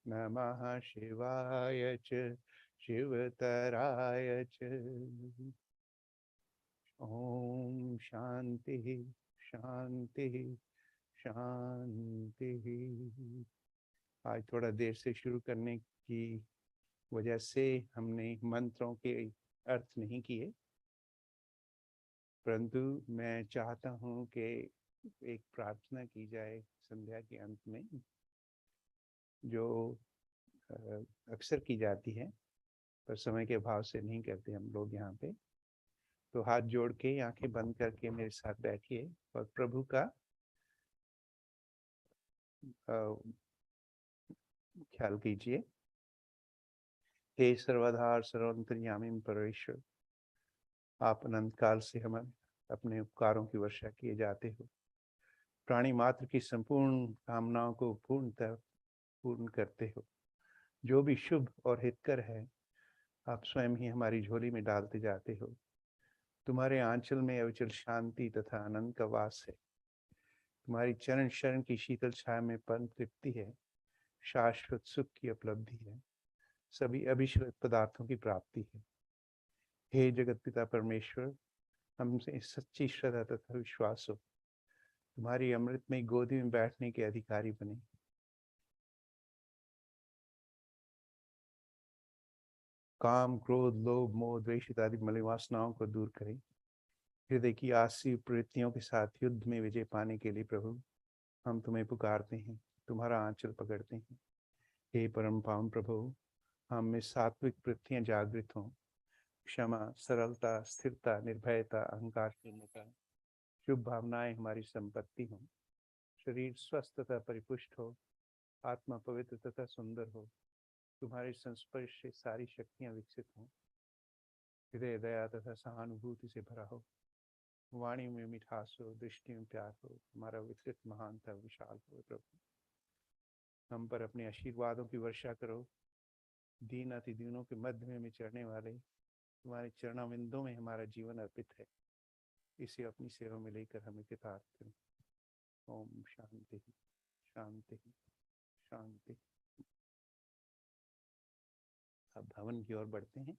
नमः शिवाय च शिवतराय च। ओम शांति शांति शांति। आज थोड़ा देर से शुरू करने की वजह से हमने मंत्रों के अर्थ नहीं किए, परंतु मैं चाहता हूं कि एक प्रार्थना की जाए संध्या के अंत में, जो अक्सर की जाती है पर समय के अभाव से नहीं करते हम लोग यहाँ पे। तो हाथ जोड़ के आंखें बंद करके मेरे साथ बैठिए और प्रभु का ख्याल कीजिए। हे सर्वाधार सर्वंतर्यामी परमेश्वर, आप अनंत काल से हमें अपने उपकारों की वर्षा किए जाते हो। प्राणी मात्र की संपूर्ण कामनाओं को पूर्णतः पूर्ण करते हो। जो भी शुभ और हितकर है आप स्वयं ही हमारी झोली में डालते जाते हो। तुम्हारे आंचल में अविचल शांति तथा आनंद का वास है। तुम्हारी चरण शरण की शीतल छाया में परम तृप्ति है, शाश्वत सुख की उपलब्धि है, सभी अभिश्रित पदार्थों की प्राप्ति है। हे जगत पिता परमेश्वर, हमसे सच्ची श्रद्धा तथा विश्वास हो तुम्हारी अमृत में गोदी में बैठने के अधिकारी बने। काम क्रोध लोभ मोह द्वेष इत्यादि मलिवासनाओं को दूर करें। हृदय की आसी प्रवृत्तियों के साथ युद्ध में विजय पाने के लिए प्रभु हम तुम्हें पुकारते हैं, तुम्हारा आंचल पकड़ते हैं। हे परम पावन प्रभु, हम में सात्विक वृत्तियां जागृत हों। क्षमा, सरलता, स्थिरता, निर्भयता, अहंकार शून्यता, शुभ भावनाएं हमारी संपत्ति हों। शरीर स्वस्थ तथा परिपुष्ट हो, आत्मा पवित्र तथा सुंदर हो। तुम्हारे संस्पर्श से सारी शक्तियां विकसित हों। हृदय दया तथा सहानुभूति से भरा हो। वाणी में मिठास हो, दृष्टि में प्यार हो। हमारा विस्तृत महानता विशाल हो। प्रभु हम पर अपने आशीर्वादों की वर्षा करो। दीन अति दीनों के मध्य में चढ़ने वाले तुम्हारे चरणाविंदों में हमारा जीवन अर्पित है। इसे अपनी सेवा में लेकर हमें कृतार्थ करें। ओम शांति शांति शांति। अब भवन की ओर बढ़ते हैं।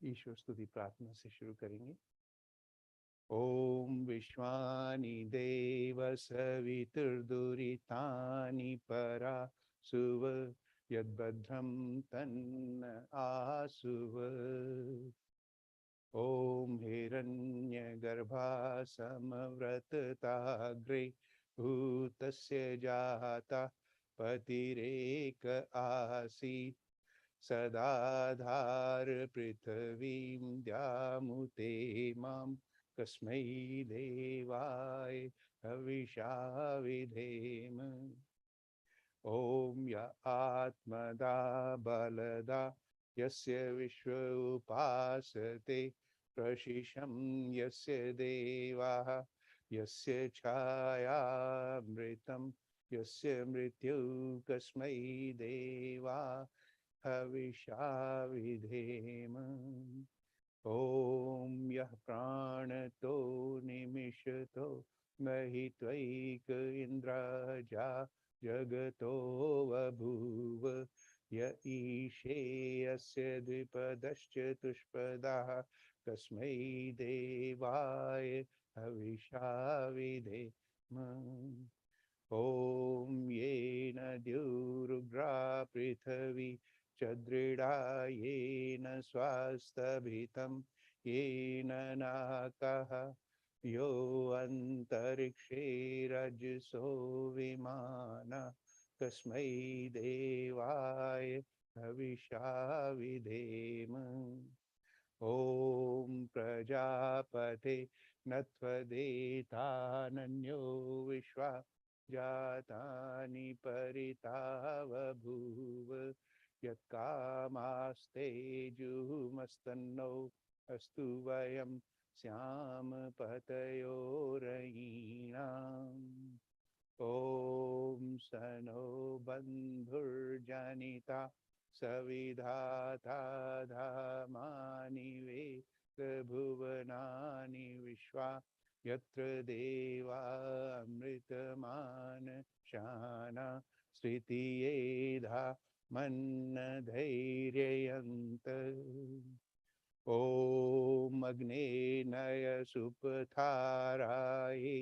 ईश्वर स्तुति प्रार्थना से शुरू करेंगे। ओम विश्वानि देव सवितुर्दुरितानि परा सुव यद्भद्रं तन्न आसुव। ओम हिरण्यगर्भा समव्रतताग्रे भूतस्य जाता पतिरेक आसीत्। सदाधार पृथ्वीं द्यामुते मां कस्मै देवाय हविषा विधेम। ओम य आत्मदा बलदा यस्य विश्व उपासते प्रशिशं यस्य देवाः यस्य छायामृतं यस्य मृत्यु कस्मै देवा हविषा विधेम। ओम यः प्राणतो निमिषतो महित्वैक इन्द्रजा जगतो बभूव। य ईशे यस्य द्विपदश्चतुष्पदाः कस्मै देवाय हविषा विधेम। ओम येन द्युरुग्रा पृथिवी चदृढा येन स्वास्तभितं येन नाकः यो अन्तरिक्षे रजसो विमानः कस्मै देवाय हविषा विधेम। ओम प्रजापते नत्वदेतानन्यो विश्वा जातानि परितावभूव। यत्कामास्ते जुहुमस्तन्नो अस्तु वयं स्याम पतयोरयीणाम्। ओम सनो बन्धुर्जनिता सविधाता धामानि वेद भुवनानि विश्वा यत्र देवा अमृतमान शाना स्थितियेधा मन्न धैर्ययन्त ॐ अग्ने नय सुपथाराये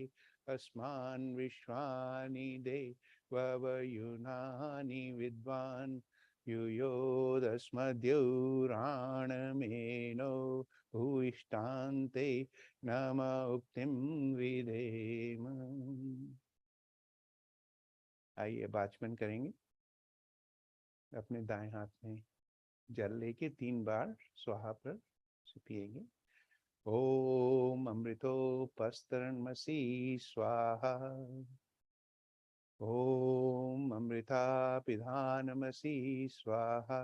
अस्मान् विश्वानि देवयुनानि विद्वान् युयोदस्मद्युराणमेनो भूयिष्ठान्ते नम उक्तिं विधेम। आइए वाचमन करेंगे। अपने दाएं हाथ में जल लेके 3 बार स्वाहा पर पिएंगे। ओम अमृतोपस्तरणमसि स्वाहा। ओम अमृता पिधानमसि स्वाहा।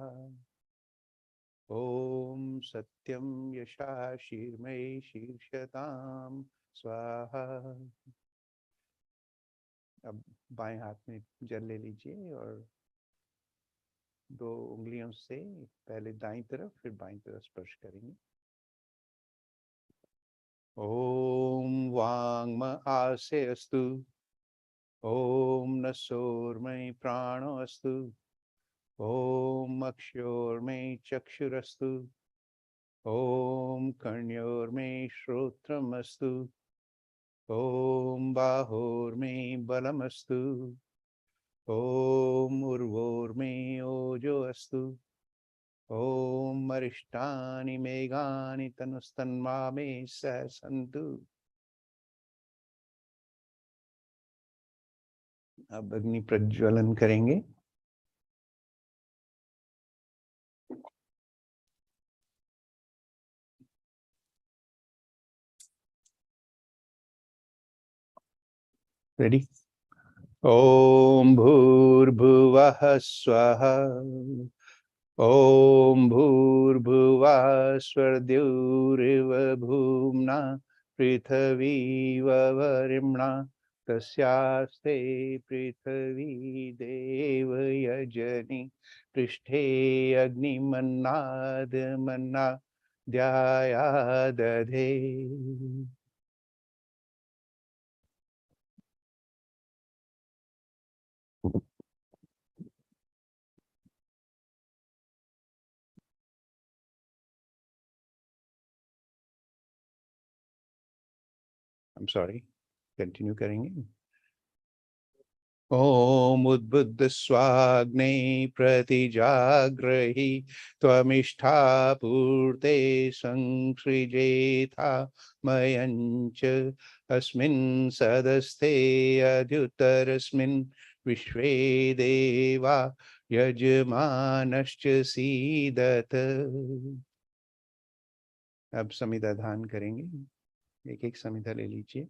ओम सत्यम यशा शीर्मय शीर्षताम स्वाहा। अब बाएं हाथ में जल ले लीजिए और 2 उंगलियों से पहले दाईं तरफ फिर बाईं तरफ स्पर्श करेंगे। ओम वांग्म आसे अस्तु। ओम नसोर्मय प्राणो अस्तु। ओम अक्षोर्मय चक्षुरस्तु। ओम कर्ण्योर्मय श्रोत्रमस्तु। ओम बाहोर्मय बलमस्तु। ओम उर्वोर्मय ओजो अस्तु। ओम अरिष्टानि मेघानि तनुस्तन्मा मे सह सन्तु। अब अग्नि प्रज्वलन करेंगे। रेडी? ओम भूर्भुवः स्वः। ओम भूर्भुवः स्वर्द्युरिव भूम्ना पृथिवीव वरिम्णा तस्यास्ते पृथिवी देव यजनि पृष्ठे अग्निमन्नादमन्ना ध्यायादधे। I'm sorry, कंटिन्यू करेंगे। ओम उद्बुद्ध स्वाग्ने प्रतिजाग्रही त्वमिष्ठा पूर्ते संसृजेथा मयञ्च अस्मिन् सदस्ते अद्युतरस्मिन् विश्वे देवा यजमानश्च सीदत। अब समिधा धान करेंगे। एक एक समिधा ले लीजिए।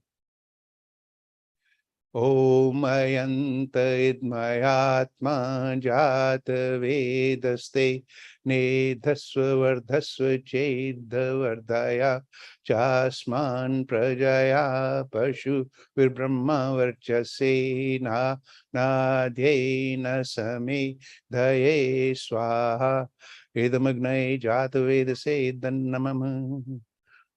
ओम अयंत इद्मयात्मा जात वेदस्ते नेधस्व वर्धस्व चेद्वर्धया चास्मान् प्रजया पशु विब्रह्म वर्चसेना नाध्येन समे धये स्वाहा। इदमग्नये जात वेदसे दन्नमः।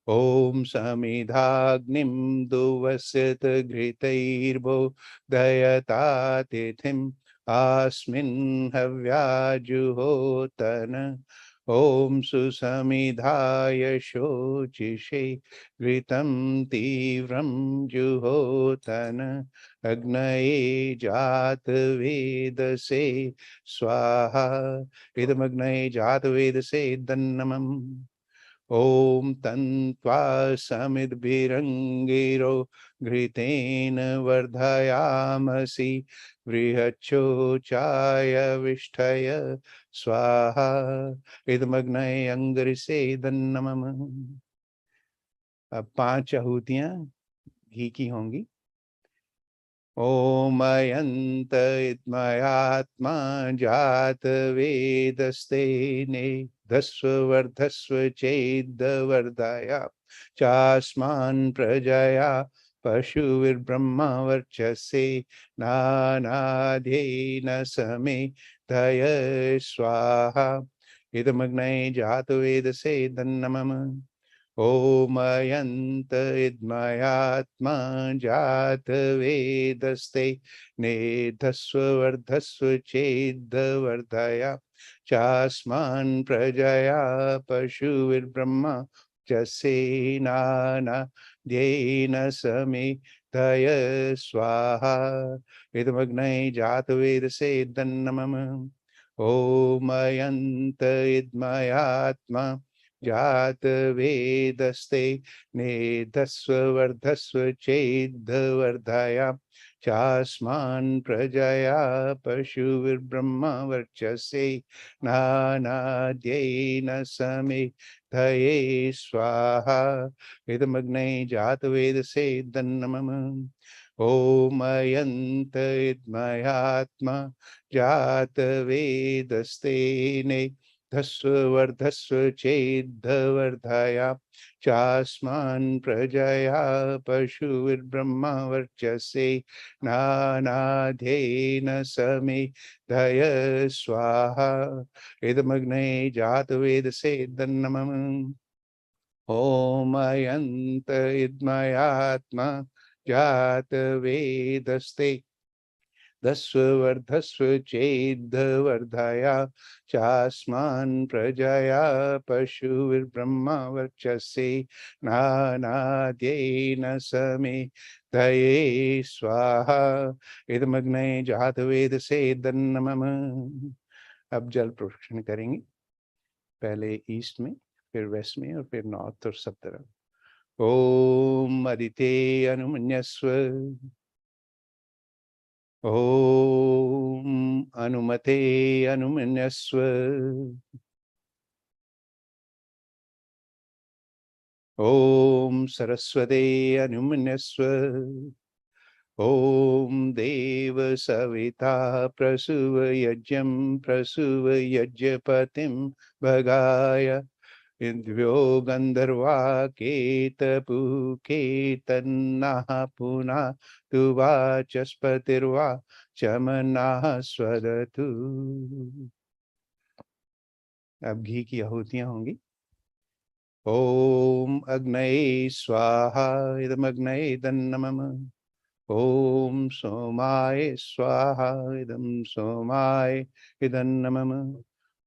ओम समिधाग्निं दुवस्यत घृतैर्भो दयतातिथिम् अस्मिन् हव्याजुहोतन। ओम सुसमिधाय शोचिषे घृतं तीव्रं जुहोतन। अग्नये जातवेदसे स्वाहा। इदमग्नये जातवेदसे दन्नमम्। ओम तन्त्वा समिद्भिरङ्गिरो घृतेन वर्धयामसि बृहच्छोचाय विष्ठय स्वाहा। इदमग्नये अंगरिसे दन्नमः। अब 5 आहूतियां घी की होंगी। ओम अयंत इद्मयात्मा जात वेदस्ते ने धस्व वर्धस्व चेद्वर्धया चास्मान् प्रजया पशुर्ब्रह्म वर्चसे नानाध्येन समे धय स्वाहा। इदमग्नये जात वेदसे दन्नमः। ओमयन्त इद्मयात्मा जातवेदस्ते नेधस्व वर्धस्व चेद्वर्धया चास्मान् प्रजया पशुर्ब्रह्म च सेनानाद्येन समिधय स्वाहा इदमग्नै जातवेदसे दन्नमम ओमयन्त इद्मयात्मा जातवेदस्ते नेधस्व वर्धस्व चेद्वर्धया चास्मान् प्रजया पशुर्ब्रह्म वर्चसे नानाद्येन समिधये स्वाहा इदमग्नै जातवेदसे दन्नमम ओमयन्त इद्मयात्मा जातवेदस्तेने धस्व वर्धस्व चेद्वर्धया चास्मान् प्रजया पशुर्ब्रह्म वर्चसे नानाध्येन समिधय स्वाहा इदमग्ने जातवेदसे दन्नमम ओमयन्त इद्मयात्मा जातवेदस्ते धस्व वर्धस्व चेद्वर्धया चास्मान् प्रजया पशुर्ब्रह्म वर्चसे नानाद्येन समिधये स्वाहा इदमग्ने जातवेदसे दन्नमम। अब जल प्रोक्षण करेंगे, पहले ईस्ट में, फिर वेस्ट में और फिर नॉर्थ और सब तरफ। ओम अदिते अनुमन्यस्व ओम अनुमते अनुमन्यस्व ओम सरस्वते अनुमन्यस्व ओम देव सविता प्रसुव यज्ञं प्रसुव यज्ञपतिं भगाय इन्द्रो गन्धर्वा केतपुकेतन्नाः पुनः तु वाचस्पतिर्वा चमनाः स्वदतु। अब घी की आहुतियां होंगी। ओम अग्नये स्वाहा इदमग्नये दन्नमम ओम सोमाय स्वाहा इदं सोमाय इदन्नमम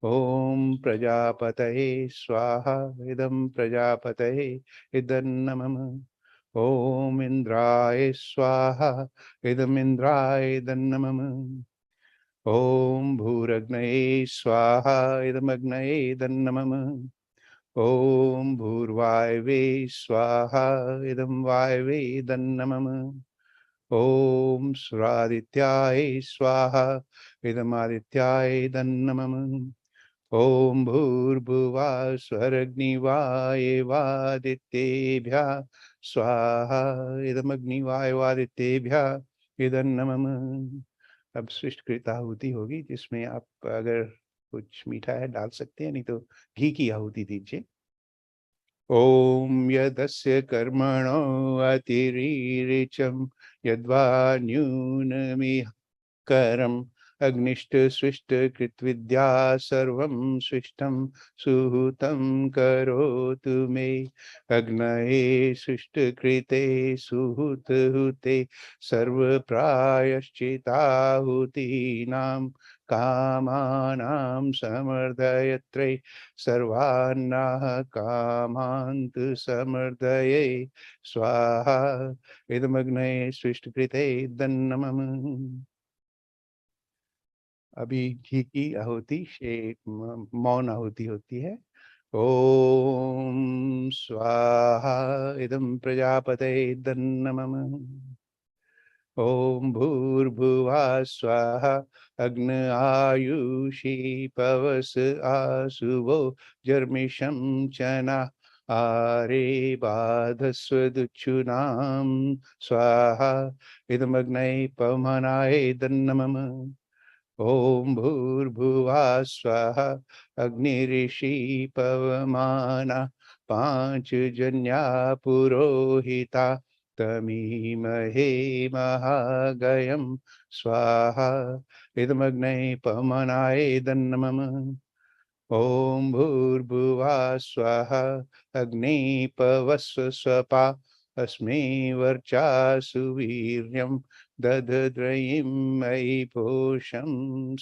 ओम प्रजापतये स्वाहा इदं प्रजापतये इदन्नमम ओम इंद्राय स्वाहा इदमिन्द्राय दन्नमम ओम भूरग्नये स्वाहा इदमग्नये दन्नमम ओम भूर्वायवे स्वाहा इदं वायवे दन्नमम ओम सुरादित्याय स्वाहा इदमादित्याय दन्नमम ओम भूर्भुवः स्वरग्निवायवादित्येभ्यः स्वाहा इदमग्निवायवादित्येभ्यः इदन्नमम। अब सृष्टकृत आहुति होगी, जिसमें आप अगर कुछ मीठा है डाल सकते हैं, नहीं तो घी की आहुति दीजिए। ओम यदस्य कर्मणो अतिरिच्यं यद्वा न्यूनमिह करम अग्निष्ट स्विष्ट कृतविद्या सर्वं स्विष्टं सुहूतं करोतु मे अग्नये सृष्ट कृते सुहूत हुते सर्व प्रायश्चिताहुतीनां कामानां समर्दयत्रे सर्वान्नाः कामान्त समर्दये स्वाहा इदमग्नये सृष्ट कृते दन्नमम। अभी घी की आहुति से मौन आहुति होती है। ओम स्वाहा इदं प्रजापते दन्नमम ओम भूर्भुवः स्वाहा अग्न आयुषी पवस आसुवो जर्मिषं चना आरे बाधस्वदुच्छूनां स्वाहा इदमग्नये पवमानाय दन्नमम ओम भूर्भुवः स्वाहा अग्निरिषि पवमाना पांचजन्या पुरोहिता तमीमहे महागयं स्वाहा इदमग्नये पवमानाय दन्नमम ॐ भूर्भुवः स्वः अग्निपवस्व स्वपा अस्मै वर्चासु वीर्यं दधद्रयिं मयि पोषं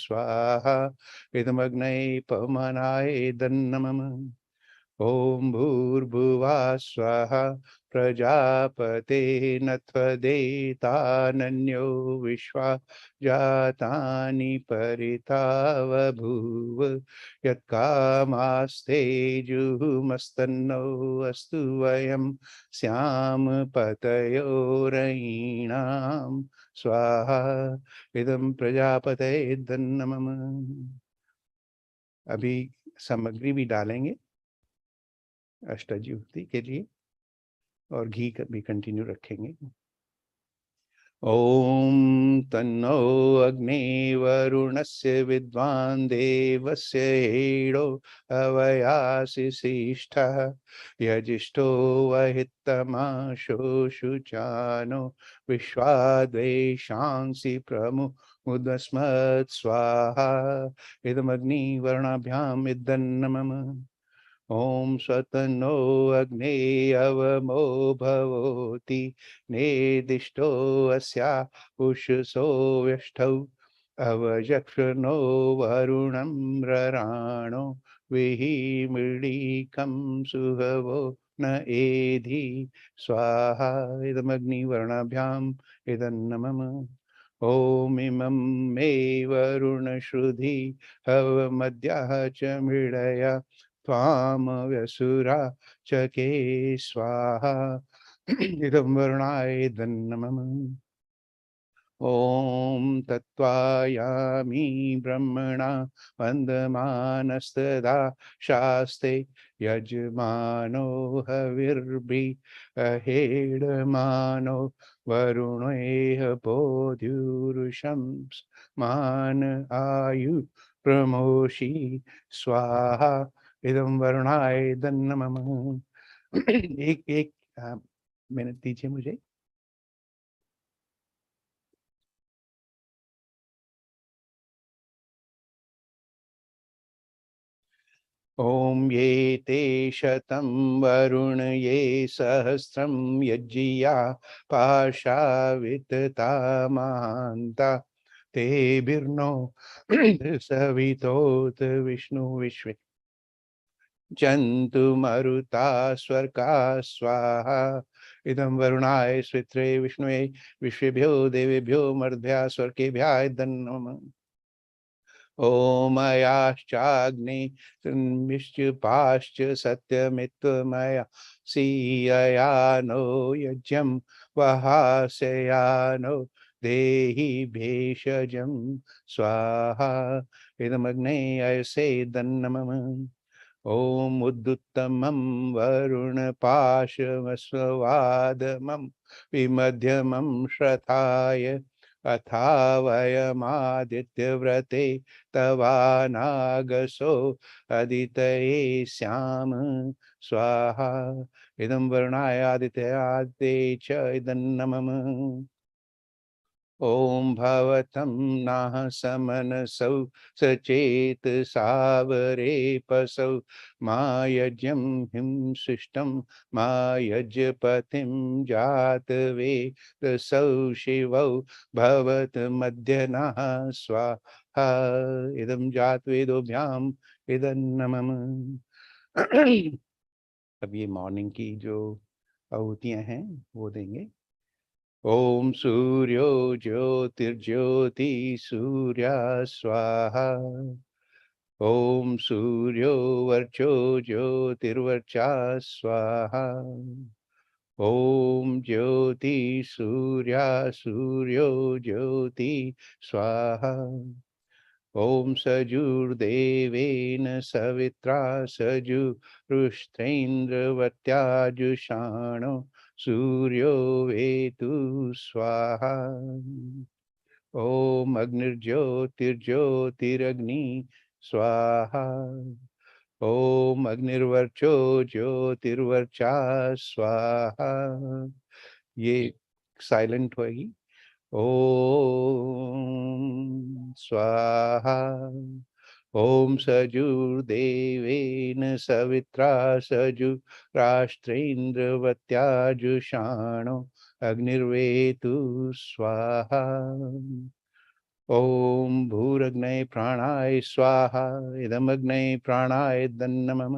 स्वाहा इदमग्नये पवमानाय दन्नमः ॐ भूर्भुवः स्वः प्रजापते नत्वदेतानन्यो विश्वा जातानि परितावभूव यत्कामास्ते जुहुमस्तन्नो अस्तु वयं स्याम पतयोरयीणां स्वाहा इदं प्रजापते दन्नमः। अभी सामग्री भी डालेंगे अष्टज्योति के लिए और घी का भी कंटिन्यू रखेंगे। ॐ तन्नो अग्निवरुणस्य विद्वान् देवस्य हेडो अवयासि शिष्ठः यजिष्ठो वहितमाशोषुचानो विश्वाद्वेषांसि प्रमुदस्मत् स्वाहा इदमग्निवर्णाभ्याम् इदन्नमः ॐ स्वतन्नो अग्ने अवमो भवोति नेदिष्टो अस्या उषसो व्यष्टौ अवजक्षनो वरुणं रराणो विहिमृळीकं सुहवो न एधि स्वाहा इदमग्निवर्णाभ्याम् इदन्नमः ॐ इमं मे वरुणश्रुधि हवमद्याः च मृळया त्वामव्यसुरा चके स्वाहा इदं वरुणाय दन्नमः ॐ तत्त्वायामि ब्रह्मणा वन्दमानस्तदा शास्ते यजमानो हविर्भिः अहेडमानो वरुणेह बोध्युरुषं मान आयु प्रमोषि स्वाहा इदं वरुणाय दन्नमः। एक एक मिनट दीजिए मुझे। ॐ ये ते शतं वरुण ये सहस्रं यज्ञिया पाशा वितता महान्ता तेभिर्नो सवितोत विष्णु विश्वे जन्तु मरुता स्वर्गा स्वाहा इदं वरुणाय स्वित्रे विष्णुवे विश्वेभ्यो देवेभ्यो मर्द्भ्यः स्वर्गेभ्यः दन्नमः ओमयाश्चाग्निश्च सत्यमित्वमया सीयया नो यज्ञं वहास्ययानो देहि भेषजं स्वाहा इदमग्ने अयसे दन्नमः ॐ उद्दुत्तमं वरुणपाशमस्वादमं विमध्यमं श्रथाय अथा वयमादित्यव्रते तवानागसो अदितये स्याम स्वाहा इदं वरुणाय आदित्यादिते च इदन्नमः ॐ भवतं नः समनसौ सचेत सावरे पसौ मा यज्ञं हिं शिष्टं मा यज्ञपतिं जातवेदसौ शिवौ भवत मध्यनः स्वाहा इदं जातवेदोभ्याम् इदन्नमः। अब ये मॉर्निंग की जो आहुतियां हैं वो देंगे। ॐ सूर्यो ज्योतिर्ज्योति सूर्या स्वाहा ॐ सूर्यो वर्चो ज्योतिर्वर्चा स्वाहा ॐ ज्योति सूर्या सूर्यो ज्योति स्वाहा ॐ सजुर्देवेन सवित्रा सजुरुष्ट्रेन्द्रवत्याजुषाणो सूर्यो वेतु स्वाहा ॐ अग्निर्ज्योतिर्ज्योतिरग्नि स्वाहा ॐ अग्निर्वर्चो ज्योतिर्वर्चा स्वाहा। ये साइलेंट होगी। ॐ स्वाहा ॐ सजुर्देवेन सवित्रा सजुराष्ट्रेन्द्रवत्याजुषाणो अग्निर्वेतु स्वाहा। ॐ भूरग्नये प्राणाय स्वाहा। इदमग्नये प्राणाय दन्नमः।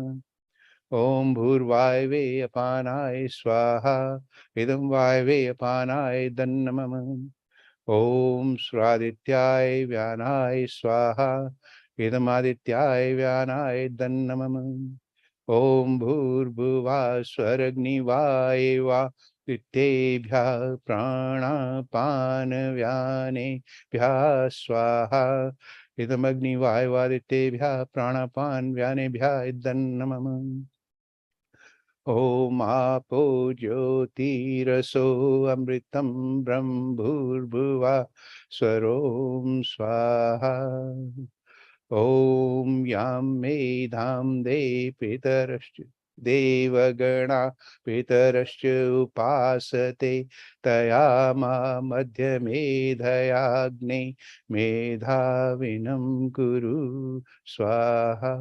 ॐ भूर्वायवे अपानाय स्वाहा। इदं वायवे अपानाय दन्नमः। ॐ स्वादित्याय व्यानाय स्वाहा। इदमादित्याय व्यानाय दन्नमः। ॐ भूर्भुवः स्वरग्निवायवा दित्येभ्यः प्राणापानव्यानेभ्यः स्वाहा। इदमग्निवायवादित्येभ्यः प्राणापानव्यानेभ्यः दन्नमः। ॐ आपो ज्योतिरसो अमृतं ब्रह्मभूर्भुवः स्वरों स्वाहा। ॐ यां मेधां दे पितरश्च देवगणा पितरश्च उपासते तया मा मध्यमेधयाग्ने मेधाविनं कुरु स्वाहा।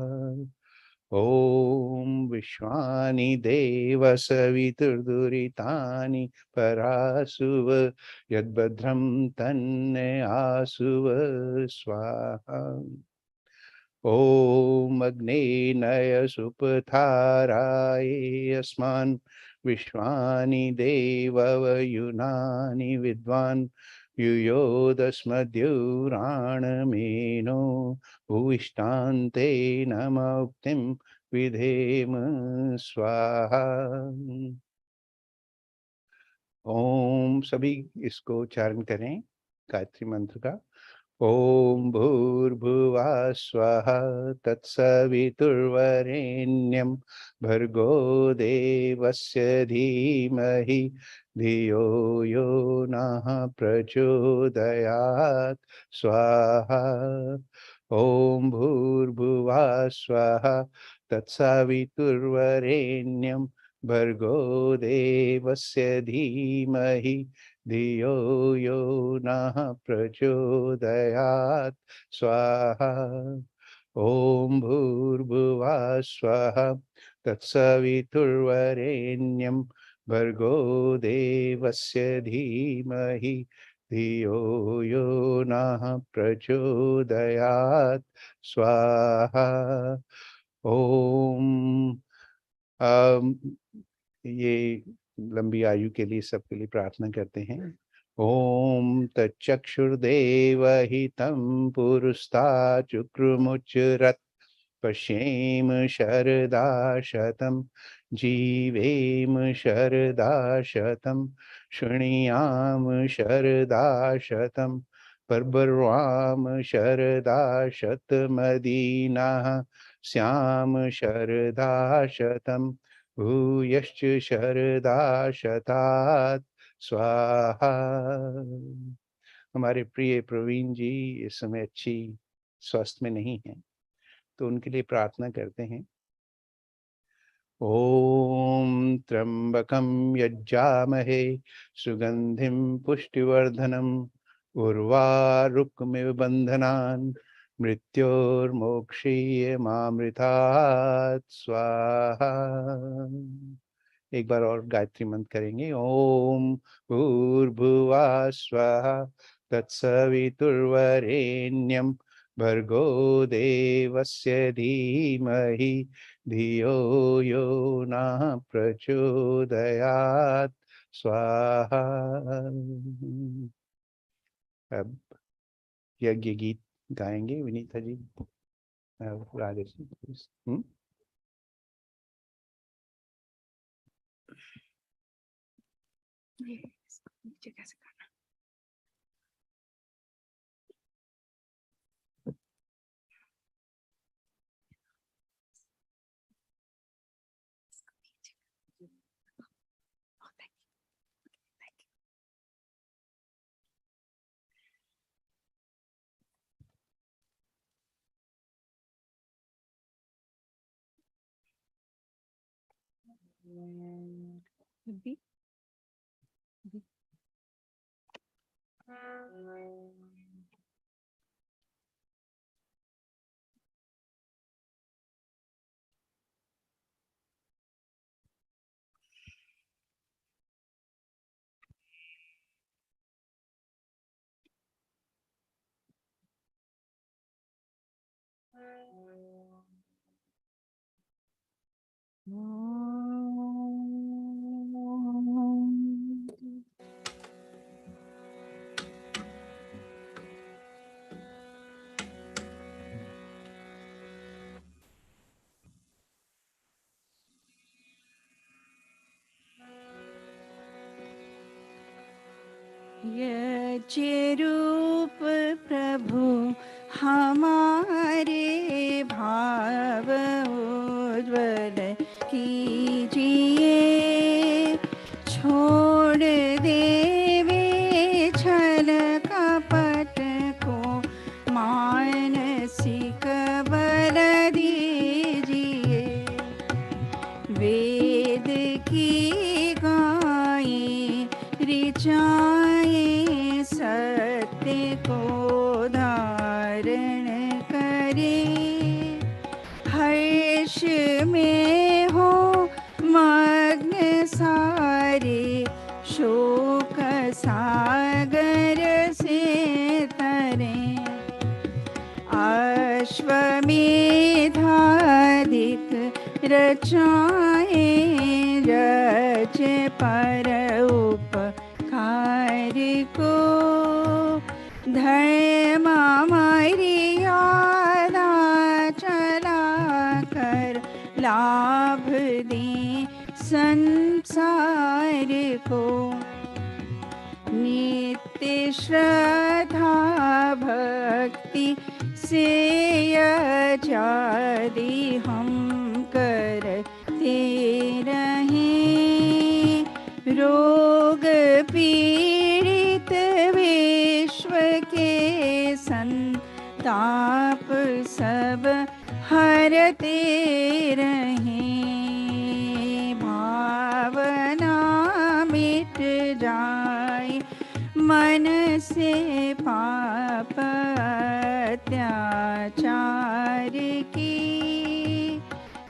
ॐ विश्वानि देव सवितुर्दुरितानि परासुव यद्भद्रं तन्ने आसुव स्वाहा। ॐ अग्ने नय सुपथाराय अस्मान् विश्वानि देववयुनानि विद्वान् युयोदस्मद्युराणमेनो भूयिष्ठान्ते नमोक्तिं विधेम स्वाहा। ओम सभी इसको उच्चारण करें गायत्री मंत्र का। ओम भूर्भुवः स्वः तत्सवितुर्वरेण्यं भर्गो देवस्य धीमहि धियो यो नः प्रचोदयात् स्वाहा। ओम भूर्भुवः स्वः तत्सवितुर्वरेण्यं भर्गो देवस्य धीमहि धियो यो नः प्रचोदयात् स्वाहा। ॐ भूर्भुवः स्वः तत्सवितुर्वरेण्यं भर्गो देवस्य धीमहि धियो यो नः प्रचोदयात् स्वाहा। ओम ये लंबी आयु के लिए सबके लिए प्रार्थना करते हैं। ओम तच्चक्षुर्देवहितं पुरुस्ताचुक्रमुच्चरत् पश्येम शरदा शतं जीवेम शरदा शतं शृणुयाम शरदा शतं पर्बर्वाम शरदा शतमदीनाः स्याम शरदा शतं भूयश्च शरदा शतात् स्वाहा। हमारे प्रिय प्रवीण जी इस समय अच्छी स्वास्थ्य में नहीं है, तो उनके लिए प्रार्थना करते हैं। ओम त्र्यंबकं यज्जामहे सुगंधिं पुष्टिवर्धनम् उर्वारुकमिव बन्धनान् मृत्योर्मोक्षीयमामृतात् स्वाहा। एक बार और गायत्री मंत्र करेंगे। ओम भूर्भुवः स्वः तत्सवितुर्वरेण्यं भर्गो देवस्य धीमहि धियो यो नः प्रचोदयात् स्वाहा। अब यज्ञ गीत गाएंगे विनीता जी, राजेश जी। नीचे कैसे करना? B B रूप प्रभु हमारे भाव उज्ज्वल कीजिए। छोड़ देवे छल कपट को मानसिक बल दीजिए। वेद की गाएं ऋचाएं सत्य को धारण करे। हर्ष में हो मग्न सारे शोक सागर से तरें। अश्वमेधाधिक रचाए रच पर उपकार को। धर्म मर्यादा चला कर लाभ दे संसार को। नित्य श्रद्धा भक्ति से यजादि हम करते रहें। रोग पीड़ित विश्व के संताप सब हरते रहें। भावना मिट जाए मन से पाप अत्याचार की।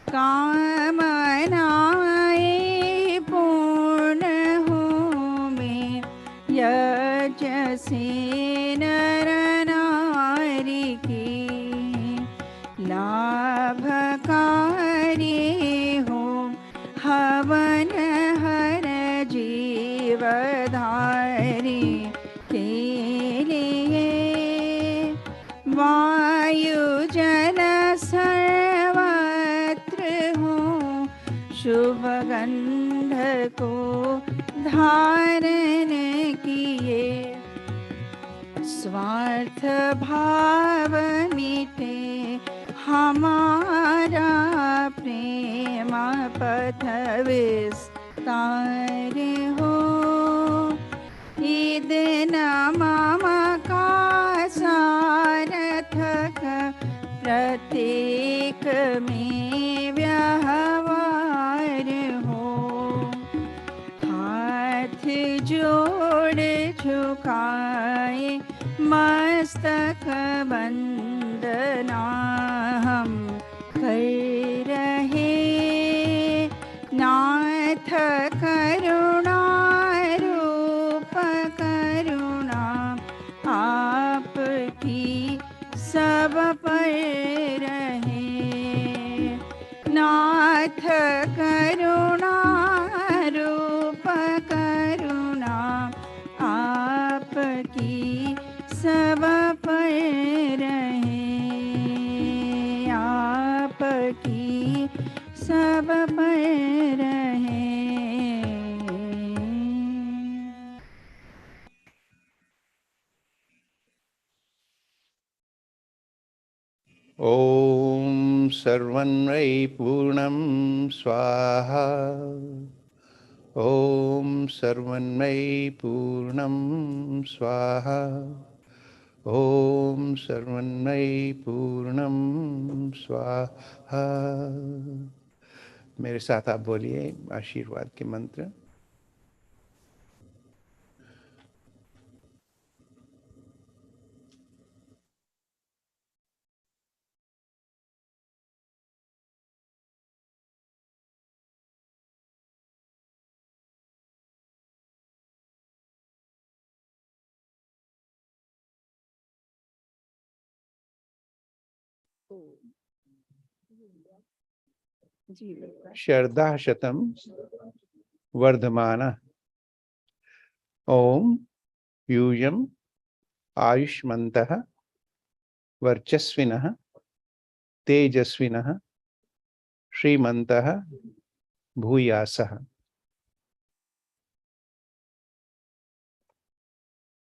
कामनाएं पूर्ण हो में यज्ञ से नर नारी की। लाभकारी हो हवन हर जीवधारी के लिए। वायु जल सर्वत्र हो शुभ गंध को धारण किए। स्वार्थ भाव मिटे हमारा प्रेम पथ विस्तार हो। ईद मम का सारथक प्रत्येक में व्यवहार हो। हाथ जोड़ झुकाए मस्तक वंदना हम कर रहे। नाथ करुणा रूप करुणा आपकी सब पर रहे। नाथ करुणा रूप करुणा आपकी सब पर रहे। आपकी सब पर रहे। ॐ सर्वन्वै पूर्णं स्वाहा। ॐ सर्वन्वै पूर्णं स्वाहा। ॐ सर्वन्वै पूर्णं स्वाहा। मेरे साथ आप बोलिए आशीर्वाद के मंत्र। श्रद्धा शतम वर्धमानः। ओम यूयम् आयुष्मन्तः वर्चस्विनः तेजस्विनः श्रीमन्तः भूयासः।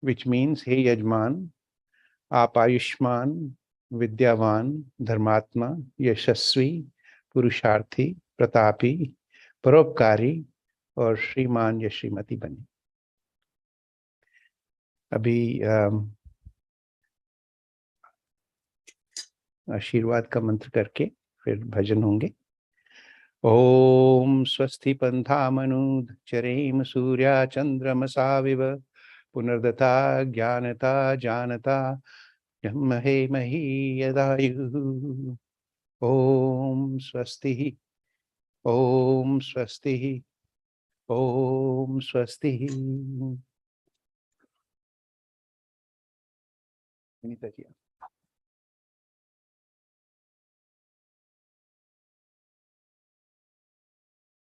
which means, हे यजमान, आप आयुष्मान, विद्यावान, धर्मात्मा, यशस्वी, पुरुषार्थी, प्रतापी, परोपकारी और श्रीमान या श्रीमती बने। अभी आशीर्वाद का मंत्र करके फिर भजन होंगे। ओम स्वस्ति पंथामनुचरेम सूर्या चंद्रमसाविव पुनर्दता ज्ञानता जानता महे मही यदायुः। ओम स्वस्ति, ओम स्वस्ति, ओम स्वस्ति।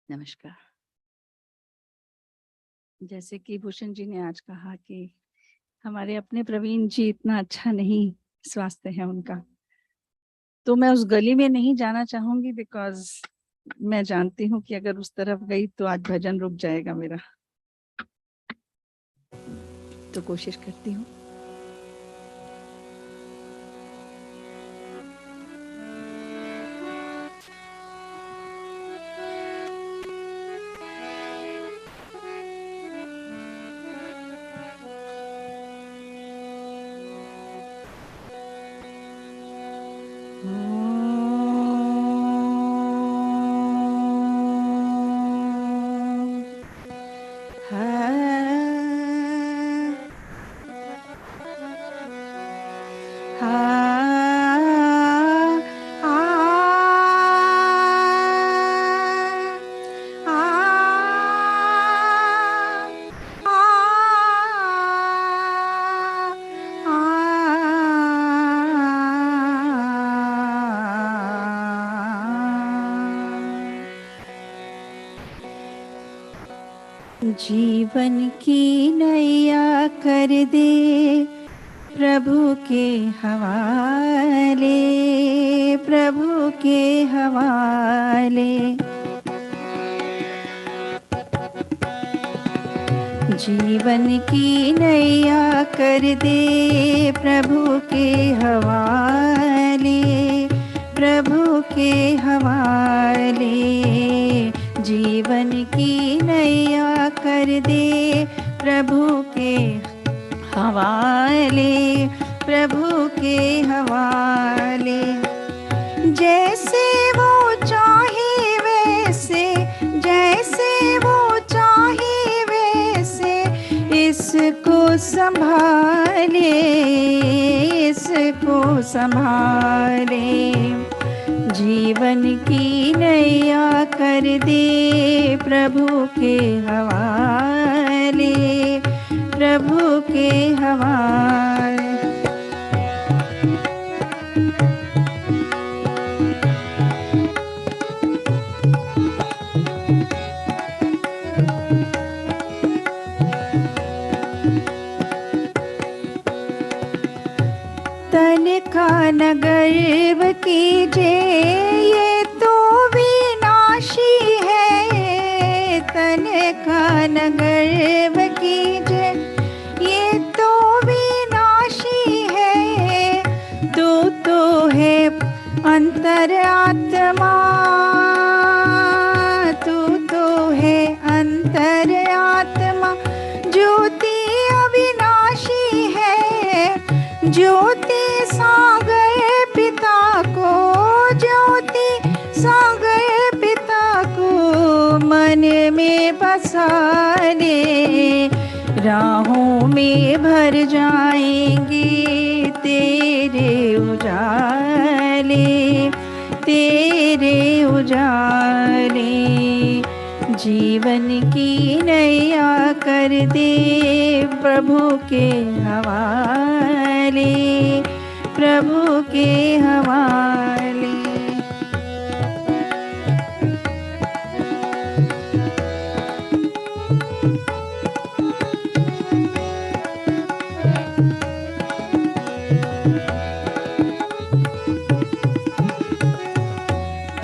नमस्कार। जैसे कि भूषण जी ने आज कहा कि हमारे अपने प्रवीण जी इतना अच्छा नहीं स्वास्थ्य है उनका, तो मैं उस गली में नहीं जाना चाहूंगी, बिकॉज मैं जानती हूँ कि अगर उस तरफ गई तो आज भजन रुक जाएगा मेरा। तो कोशिश करती हूँ। जीवन की नैया कर दे प्रभु के हवाले, प्रभु के हवाले। जीवन की नैया कर दे प्रभु के हवाले, प्रभु के हवाले। जीवन की नैया कर दे प्रभु के हवाले, प्रभु के हवाले। जैसे वो चाहे वैसे, जैसे वो चाहे वैसे इसको संभाले, इसको संभाले। जीवन की नैया कर दे प्रभु के हवाले, प्रभु के हवाले। तन का न गर्व कीजे, ये तो विनाशी है। तन का न गर्व कीजे, ये तो विनाशी है। तो है अंतरात्मा, तो है अंतरात्मा। ज्योति अविनाशी है, ज्योति सागर पिता को, ज्योति सागर पिता को मन में बसा ले। राहों में भर जाएंगे तेरे उजाले, तेरे उजाले। जीवन की नैया कर दे प्रभु के हवाले, प्रभु के हवाले।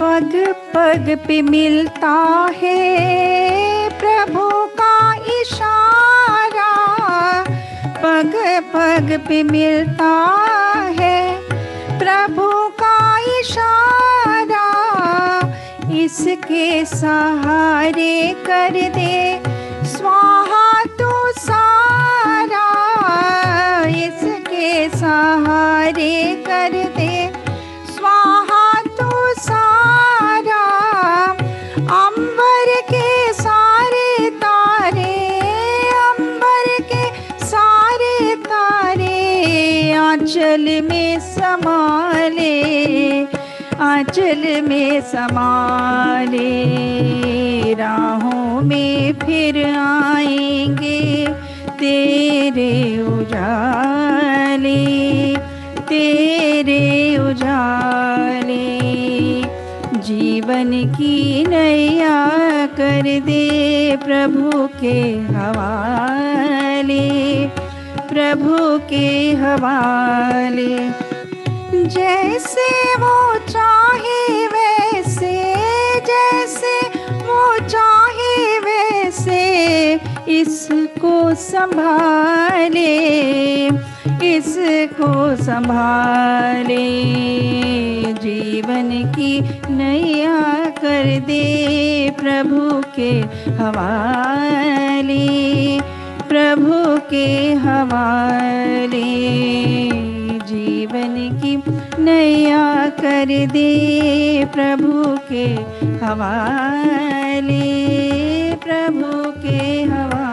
पग पग पे मिलता है प्रभु का इशारा, पग मार्ग पे मिलता है प्रभु का इशारा, इसके सहारे कर दे स्वाहा तू सारा, इसके सहारे कर दे स्वाहा तू सारा। अंबर के सारे तारे, अंबर के सारे तारे आंचल में समाले, आंचल में समाले। राहों में फिर आएंगे तेरे उजाले, तेरे उजाले। जीवन की नैया कर दे प्रभु के हवाले, प्रभु के हवाले। जैसे वो चाहे वैसे, जैसे वो चाहे वैसे इसको संभाले, इसको संभाले। जीवन की नैया कर दे प्रभु के हवाले, प्रभु के हवाले। जीवन की नैया कर दे प्रभु के हवाले, प्रभु के हवाले।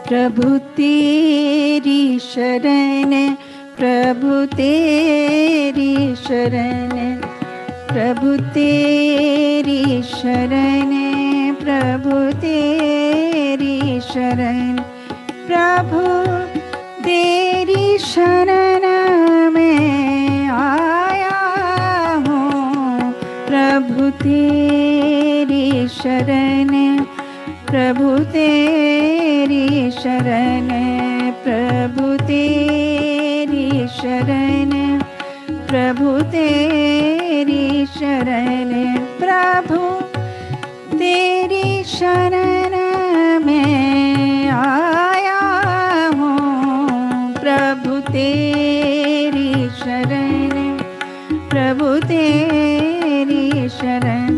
प्रभु तेरी शरण, प्रभु तेरी शरण, प्रभु तेरी शरण, प्रभु तेरी शरण। प्रभु तेरी शरण में आया हूँ, प्रभु तेरी शरण, प्रभु तेरी शरण, प्रभु तेरी शरण, प्रभु तेरी शरण। प्रभु तेरी शरण में आया हूँ, प्रभु तेरी शरण, प्रभु तेरी शरण।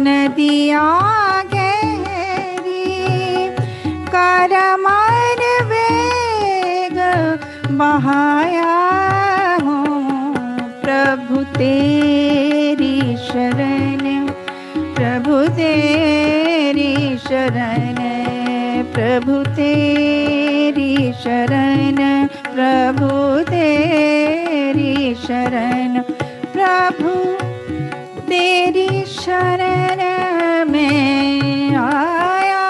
नदिया गहरी करमन वेग बहाया हूँ, प्रभु तेरी शरण, प्रभु तेरी शरण, प्रभु तेरी शरण, प्रभु तेरी शरण। प्रभु तेरी शरण में आया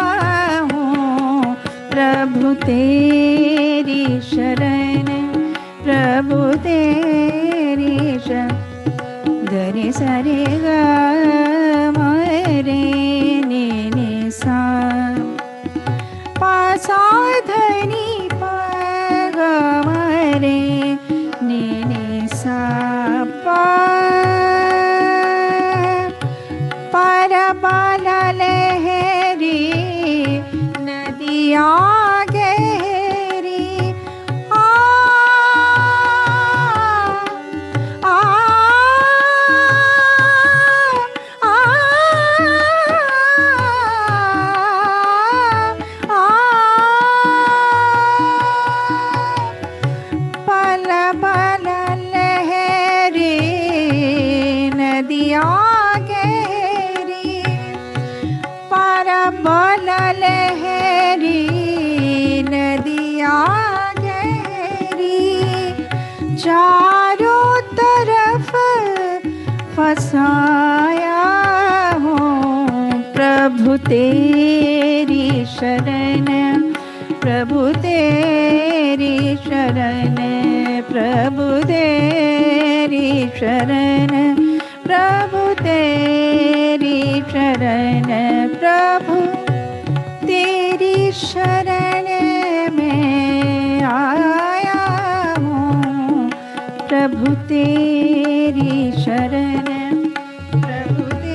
हूँ, प्रभु तेरी शरण, प्रभु तेरी शरण। गरे सरे ग मरे ने सा, पा सा धनी पा ग मरे ने सा, पा लहरी नदिया गहरी आ प्रभु तेरी शरण, प्रभु तेरी शरण, प्रभु तेरी शरण, प्रभु तेरी शरण, प्रभु तेरी शरण में आया हूँ, प्रभु तेरी शरण, प्रभु तेरी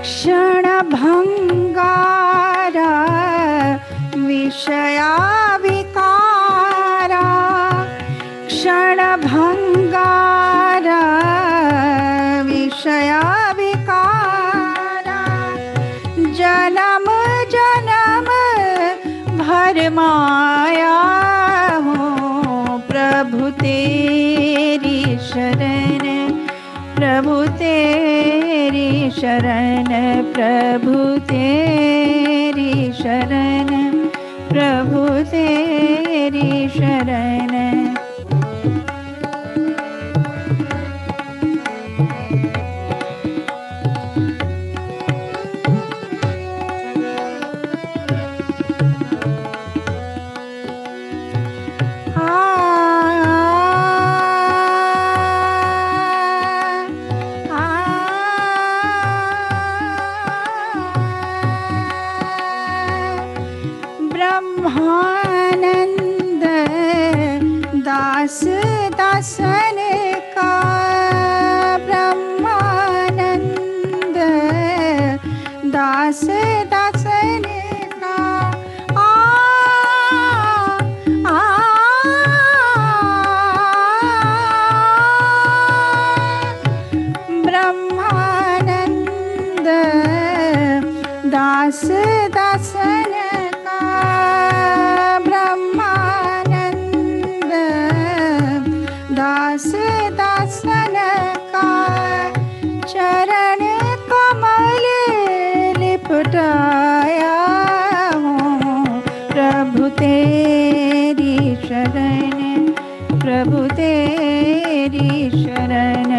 क्षण भंगारा विषया विकारा, क्षण भंगारा विषया विकारा, जन्म जन्म भर माया हूँ, प्रभु तेरी शरण, प्रभु तेरी शरण, प्रभु तेरी शरण, प्रभु तेरी शरण। ब्रह्मानंद दास दासन का, ब्रह्मानंद दास दासन का, ब्रह्मानंद दास दासन का, ब्रह्मानंद दास दासन का, चरण कमल लिपटाया हूँ, प्रभु तेरी शरण, प्रभु तेरी शरण,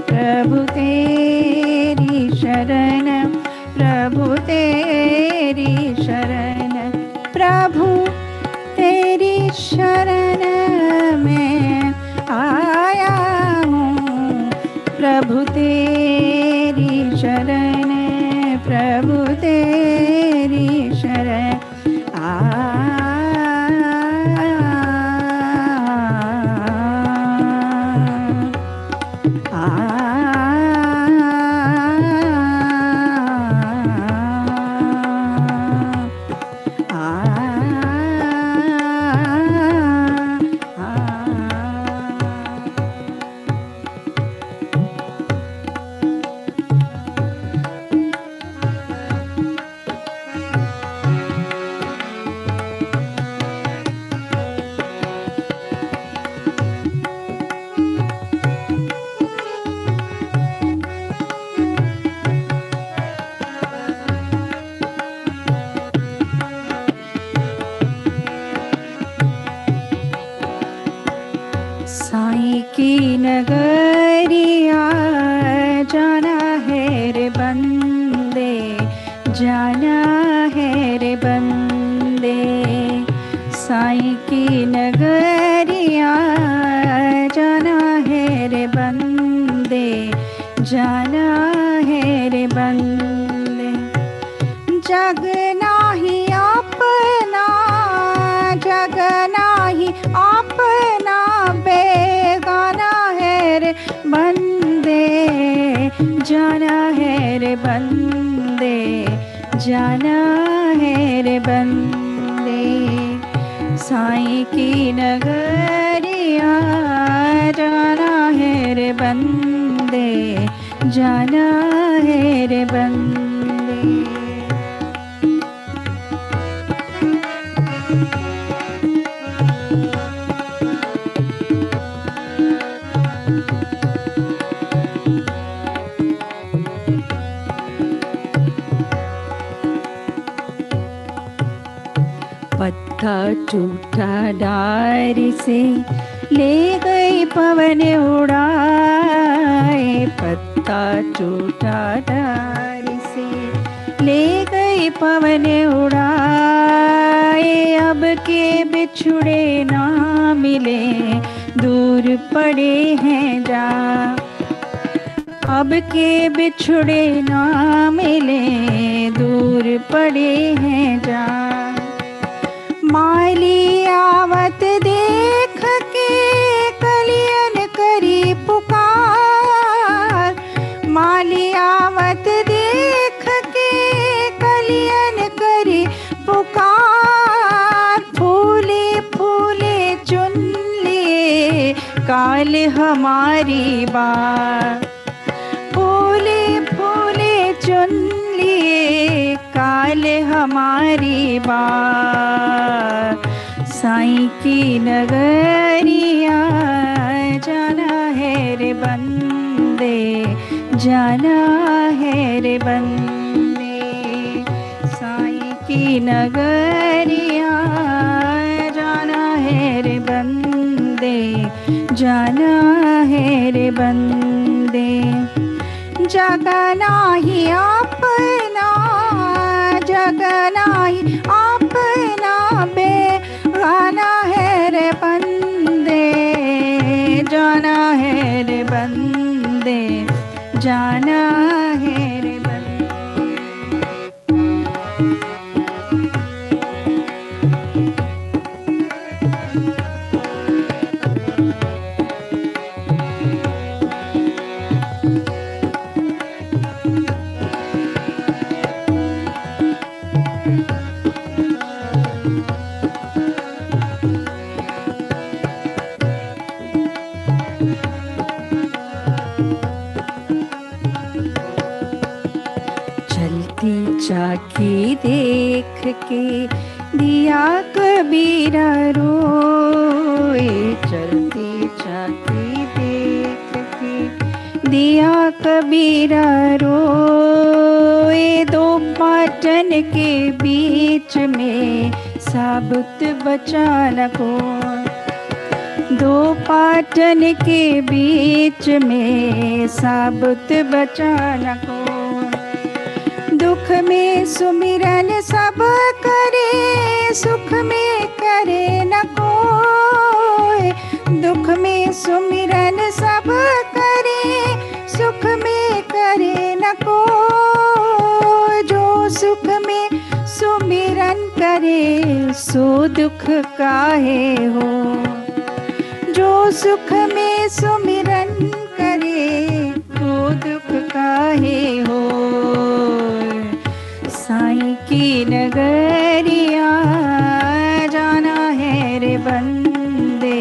प्रभु तेरी शरण, प्रभु तेरी शरण, प्रभु तेरी शरण में आया हूँ, प्रभु तेरी शरण, प्रभु तेरी शरण, साईं की नगरिया जाना है रे बंदे, जाना है रे बंदे, साईं की नगरिया जाना है रे बंदे, जाना है रे बंदे, जगना ही अपना, जगना ही अपना, बेगाना है रे बंदे, जाना है रे बंदे, जाना है रे बंदे, साईं की नगरिया जाना है रे बंदे, जाना है रे बंदे। पत्ता टूटा डारी से ले गई पवन उड़ाए, पत्ता टूटा डारी से ले गई पवन उड़ाए। अब के बिछुड़े ना मिले दूर पड़े हैं जा, अब के बिछुड़े ना मिले दूर पड़े हैं जा। माली आवत देख के कलियन करी पुकार, माली आवत देख के कलियन करी पुकार। फूले फूले चुन लिए काल हमारी बात, फूले फूले चुन लिए काल हमारी बात। साईं की नगरिया जाना है रे बंदे, जाना है रे बंदे। साईं की नगरिया जाना है रे बंदे, जाना है रे बंदे। जगना ही अपना, जगना ही अपना बेगाना है रे बंदे, जाना है रे बंदे, जाना है रे बंदे। चलती चाकी देख के दिया कबीरा रोए, चलती चाकी देख के दिया कबीरा रोए। दो पाटन के बीच में साबुत बचा न को, दो पाटन के बीच में साबुत बचा न को। दुख में सुमिरन सब करे, सुख में करे न कोई। दुख में सुमिरन सब करे, सुख में करे न कोई। जो सुख में सुमिरन करे सो दुख काहे हो, जो सुख में सुमिरन करे तो दुख काहे हो। साईं की नगरिया जाना है रे बंदे,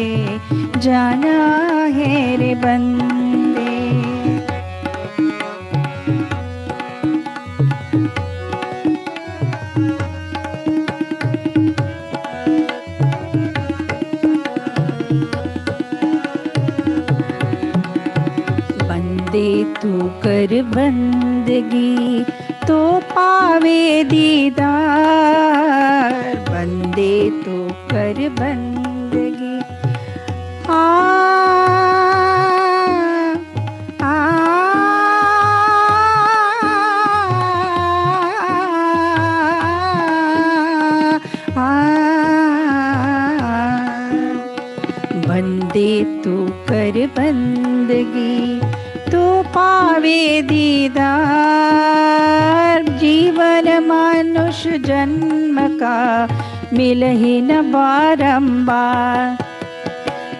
जाना है रे बंदे। बंदे तू कर बंदगी तो पावे दीदार, बंदे तो कर बंदगी। आ आ आ बंदे तो कर बंदगी तो पावे दीदार। जीवन मनुष्य जन्म का मिल ही न बारंबार,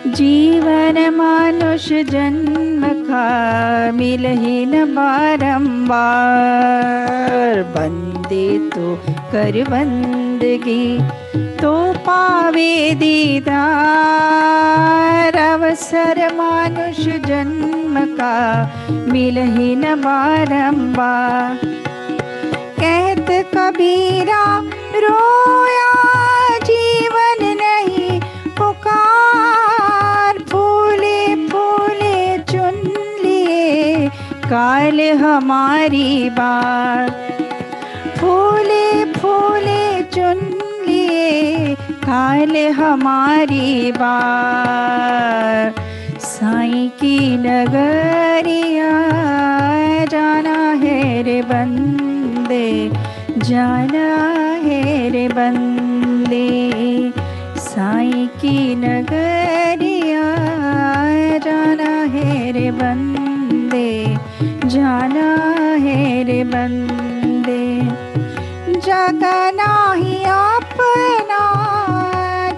जीवन मनुष्य जन्म का मिल ही न बारंबार। बंदे तो कर बंदगी तो पावे दीदार। अवसर मनुष्य जन्म का मिल ही न बारंबार। कहत कबीरा रोया जीवन नहीं पुकार। फूले फूले चुन लिए काल हमारी बात, फूले फूले चुन लिए काल हमारी बार साईं की नगरिया जाना है रे बंदे, जाना है रे बंदे, साईं की नगरिया जाना है रे बंदे, जाना है रे बंदे। जगना ही अपना,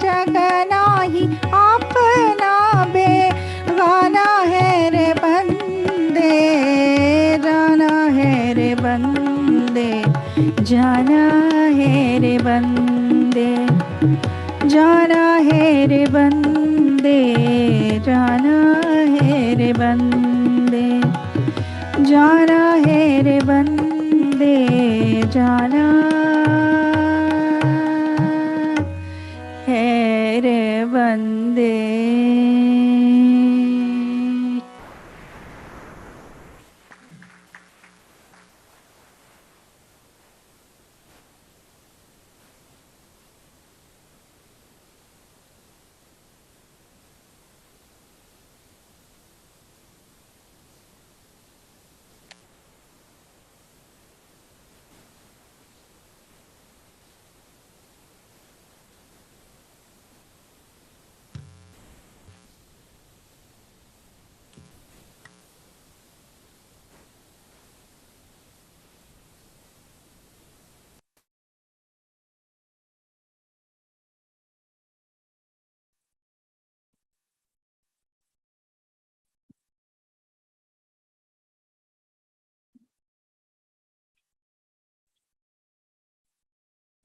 जगना ही अपना बेगाना है रे बंदे, जाना है रे बंदे, जाना है रे बंदे, जाना है रे बंदे, जाना है रे बंदे, जाना है रे बंदे, जाना है रे बंदे।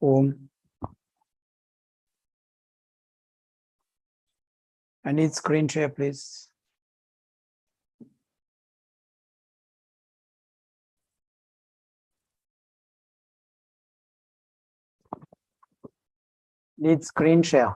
Om. I need screen share, please. Need screen share.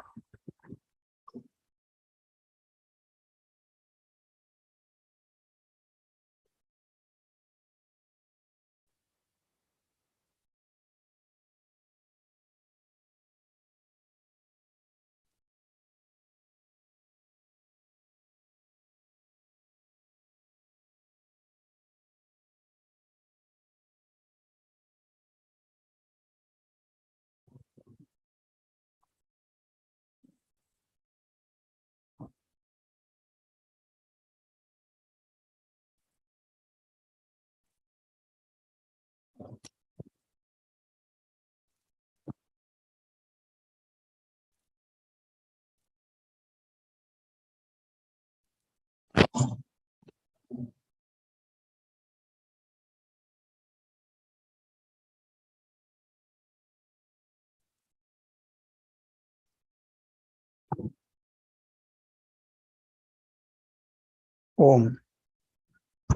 ओम।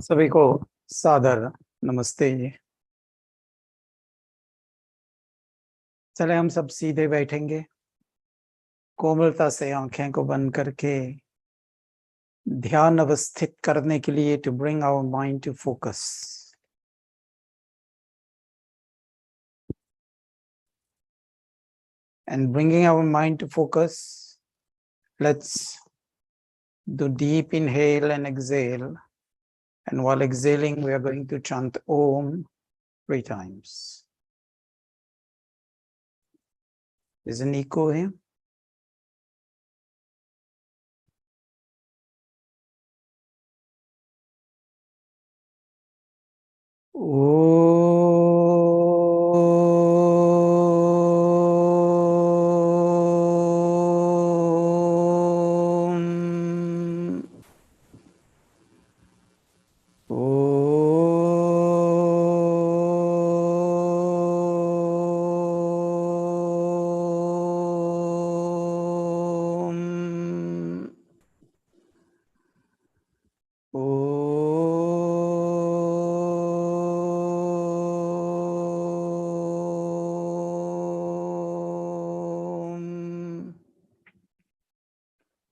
सभी को सादर नमस्ते जी। चले हम सब सीधे बैठेंगे, कोमलता से आंखें को बंद करके ध्यान अवस्थित करने के लिए, to bring our mind to focus. And bringing our mind to focus, let's do deep inhale and exhale. And while exhaling, we are going to chant Om 3 times. There's an echo here.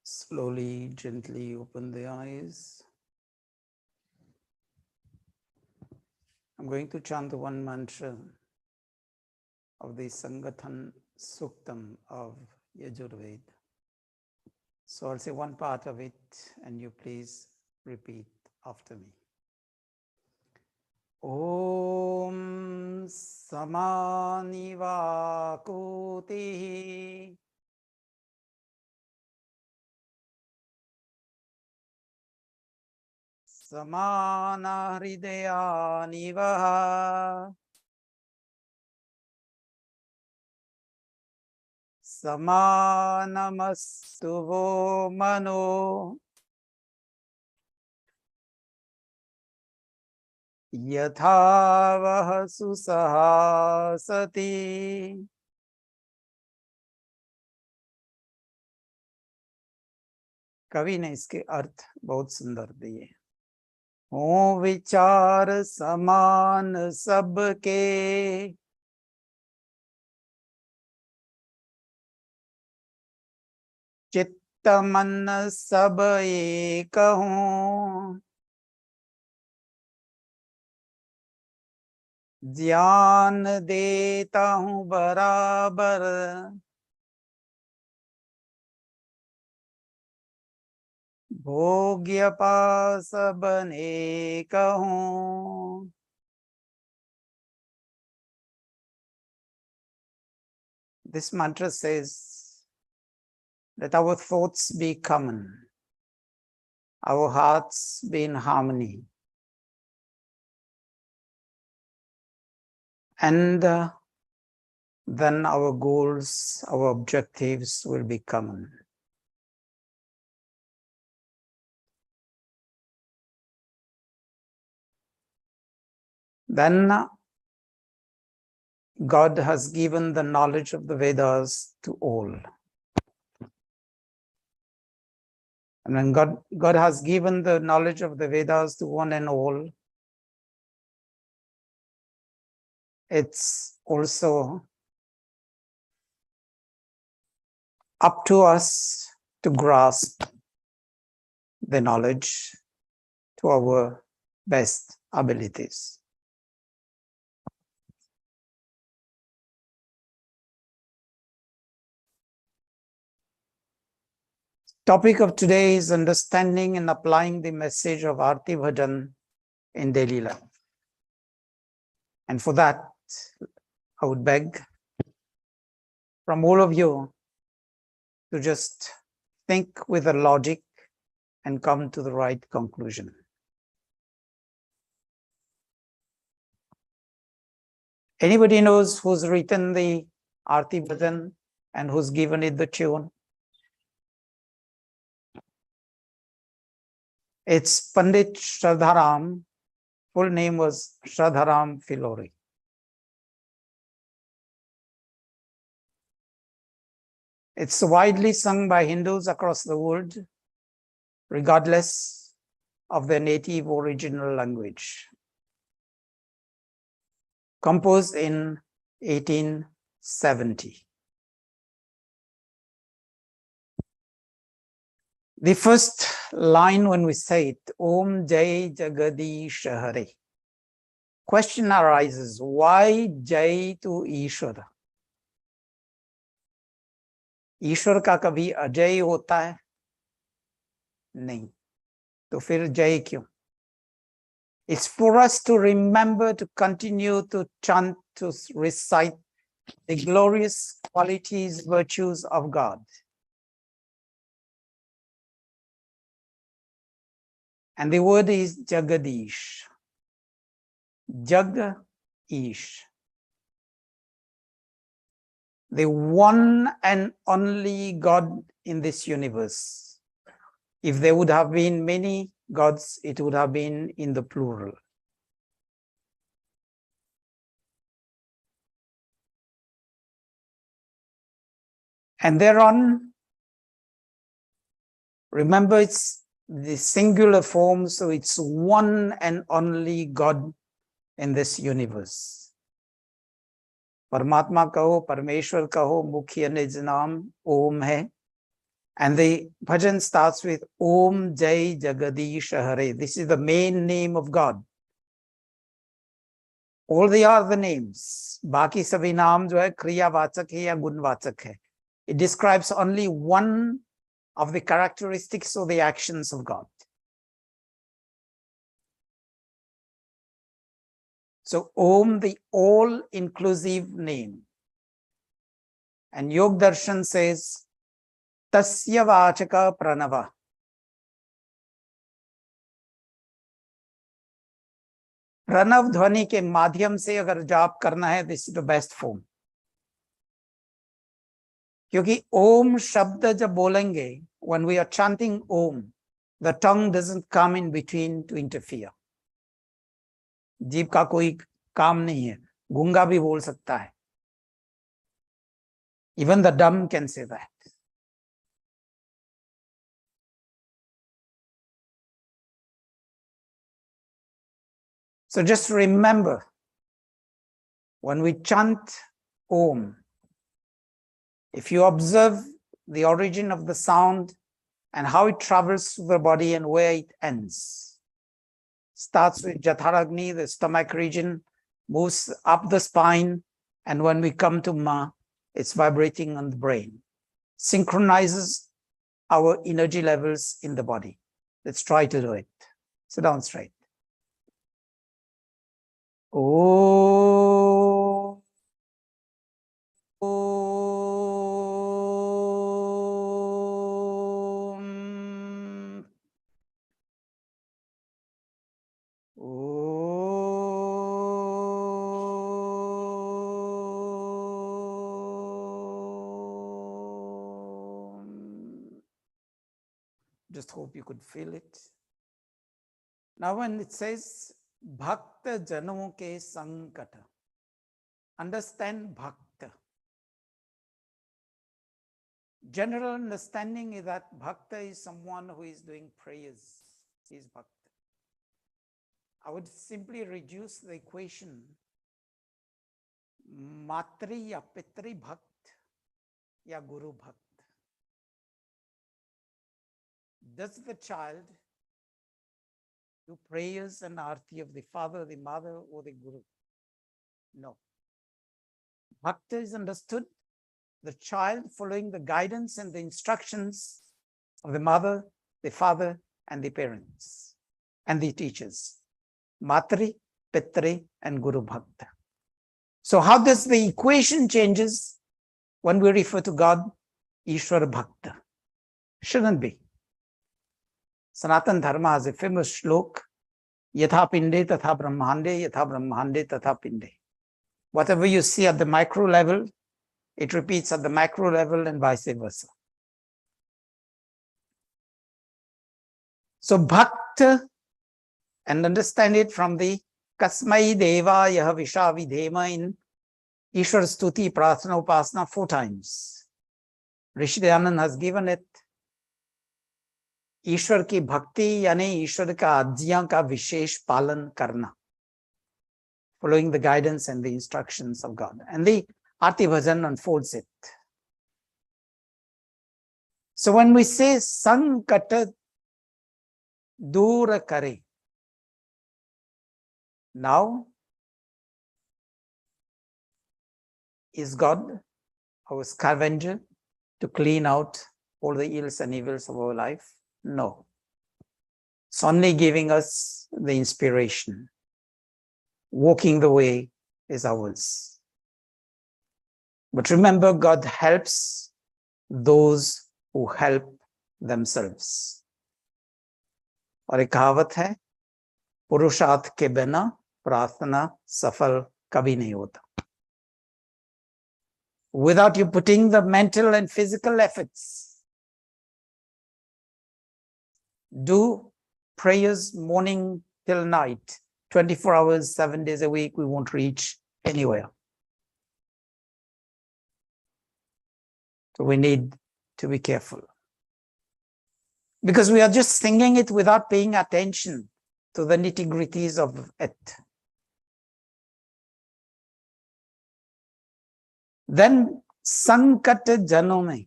Slowly, gently open the eyes. I'm going to chant one mantra of the Sangathan Suktam of Yajurved. So I'll say one part of it and you please repeat after me. Om Samanivakuti Samana Hridaya Nivaha Samanamastuvo Mano Yatha Vah Susahasati कवि ने इसके अर्थ बहुत सुंदर दिए। हो विचार समान सबके चित्त मन सब एक हों ज्ञान देता हूँ बराबर भोग्य पास बने कहूँ। This mantra says that our thoughts be common, our hearts be in harmony, and then our goals, our objectives will be common. Then God has given the knowledge of the Vedas to all. And when God has given the knowledge of the Vedas to one and all, it's also up to us to grasp the knowledge to our best abilities. Topic of today is understanding and applying the message of Arti Bhajan in daily life. And for that, I would beg from all of you to just think with a logic and come to the right conclusion. Anybody knows who's written the Arti Bhajan and who's given it the tune? It's Pandit Shradharam. Full name was Shradharam Filori. It's widely sung by Hindus across the world, regardless of their native original language. Composed in 1870. The first line when we say it, Om Jai Jagadish Hare. Question arises, why Jai to Ishwara? ईश्वर का कभी अजय होता है? नहीं. तो फिर जय क्यों? It's for us to remember, to continue to chant, to recite the glorious qualities, virtues of God. And the word is Jagadish. Jag-ish. The one and only God in this universe. If there would have been many gods, it would have been in the plural. And thereon, remember it's the singular form, so it's one and only God in this universe. Paramatma kaho, Parameshwar kaho, Mukhya Nij Naam Om hai. And the bhajan starts with Om Jai Jagadish Hare. This is the main name of God. All the other names, बाकी सभी नाम जो है क्रियावाचक है या गुणवाचक है. It describes only one of the characteristics or the actions of God. So Om, the all-inclusive name. And Yog Darshan says, Tasya Vachaka Pranava. Pranav ध्वनि के माध्यम से अगर जाप करना है, this is the best form. क्योंकि ओम शब्द जब बोलेंगे, when we are chanting Om, the tongue doesn't come in between to interfere. जीभ का कोई काम नहीं है, गूंगा भी बोल सकता है. Even the dumb can say that. So just remember, when we chant Om, if you observe the origin of the sound and how it travels through the body and where it ends. Starts with Jatharagni, the stomach region, moves up the spine, and when we come to Ma, it's vibrating on the brain. Synchronizes our energy levels in the body. Let's try to do it. Sit down straight. Oh. Just hope you could feel it. Now when it says Bhakta Jano ke Sankata, understand Bhakta. General understanding is that Bhakta is someone who is doing prayers. He is Bhakta. I would simply reduce the equation. Matri ya Pitri Bhakt ya Guru Bhakt. Does the child do prayers and arti of the father, the mother, or the guru? No. Bhakta is understood the child following the guidance and the instructions of the mother, the father, and the parents, and the teachers. Matri, Pitri, and Guru Bhakta. So how does the equation changes when we refer to God? Ishwara Bhakta. Shouldn't be. Sanatan Dharma has a famous shlok, Yatha Pinde Tatha Brahmande, Yatha Brahmande Tatha Pinde. Whatever you see at the micro level, it repeats at the macro level and vice versa. So Bhakta, and understand it from the Kasmai Deva Yaha Visha Vidhema in Ishwar Stuti Prarthana Upasana 4 times. Rishi Dayanand has given it. ईश्वर की भक्ति यानी ईश्वर का आज्ञा का विशेष पालन करना. Following the guidance and the instructions of God. And the Arti Bhajan unfolds it. So when we say Sankata Dura Kare, now is God our scavenger to clean out all the ills and evils of our life? No. It's only giving us the inspiration. Walking the way is ours. But remember, God helps those who help themselves. और एक कहावत है, पुरुषार्थ के बिना प्रार्थना सफल कभी नहीं होता. Without you putting the mental and physical efforts, do prayers morning till night, 24 hours, 7 days a week, we won't reach anywhere. So we need to be careful. Because we are just singing it without paying attention to the nitty-gritties of it. Then, Sankata Jano mein,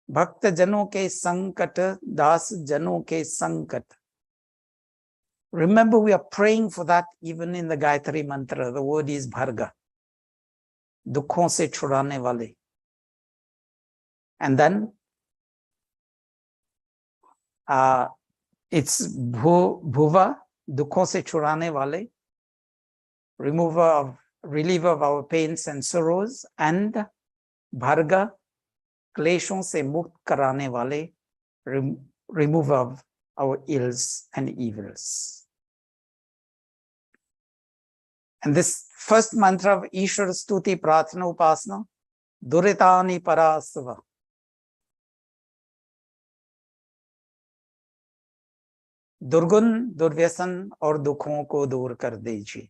Bhakta Jano ke Sankata, Das Jano ke Sankata. Remember, we are praying for that even in the Gayatri Mantra. The word is Bharga. दुखों से छुड़ाने वाले. And then it's bhuva, दुखों से छुड़ाने वाले, reliever of our pains and sorrows, and bharga, क्लेशों से मुक्त कराने वाले, remover of our ills and evils. And this first mantra of Ishwar Stuti Prarthana Upasana, Duritani Parasava. दुर्गुण दुर्व्यसन और दुखों को दूर कर दीजिए.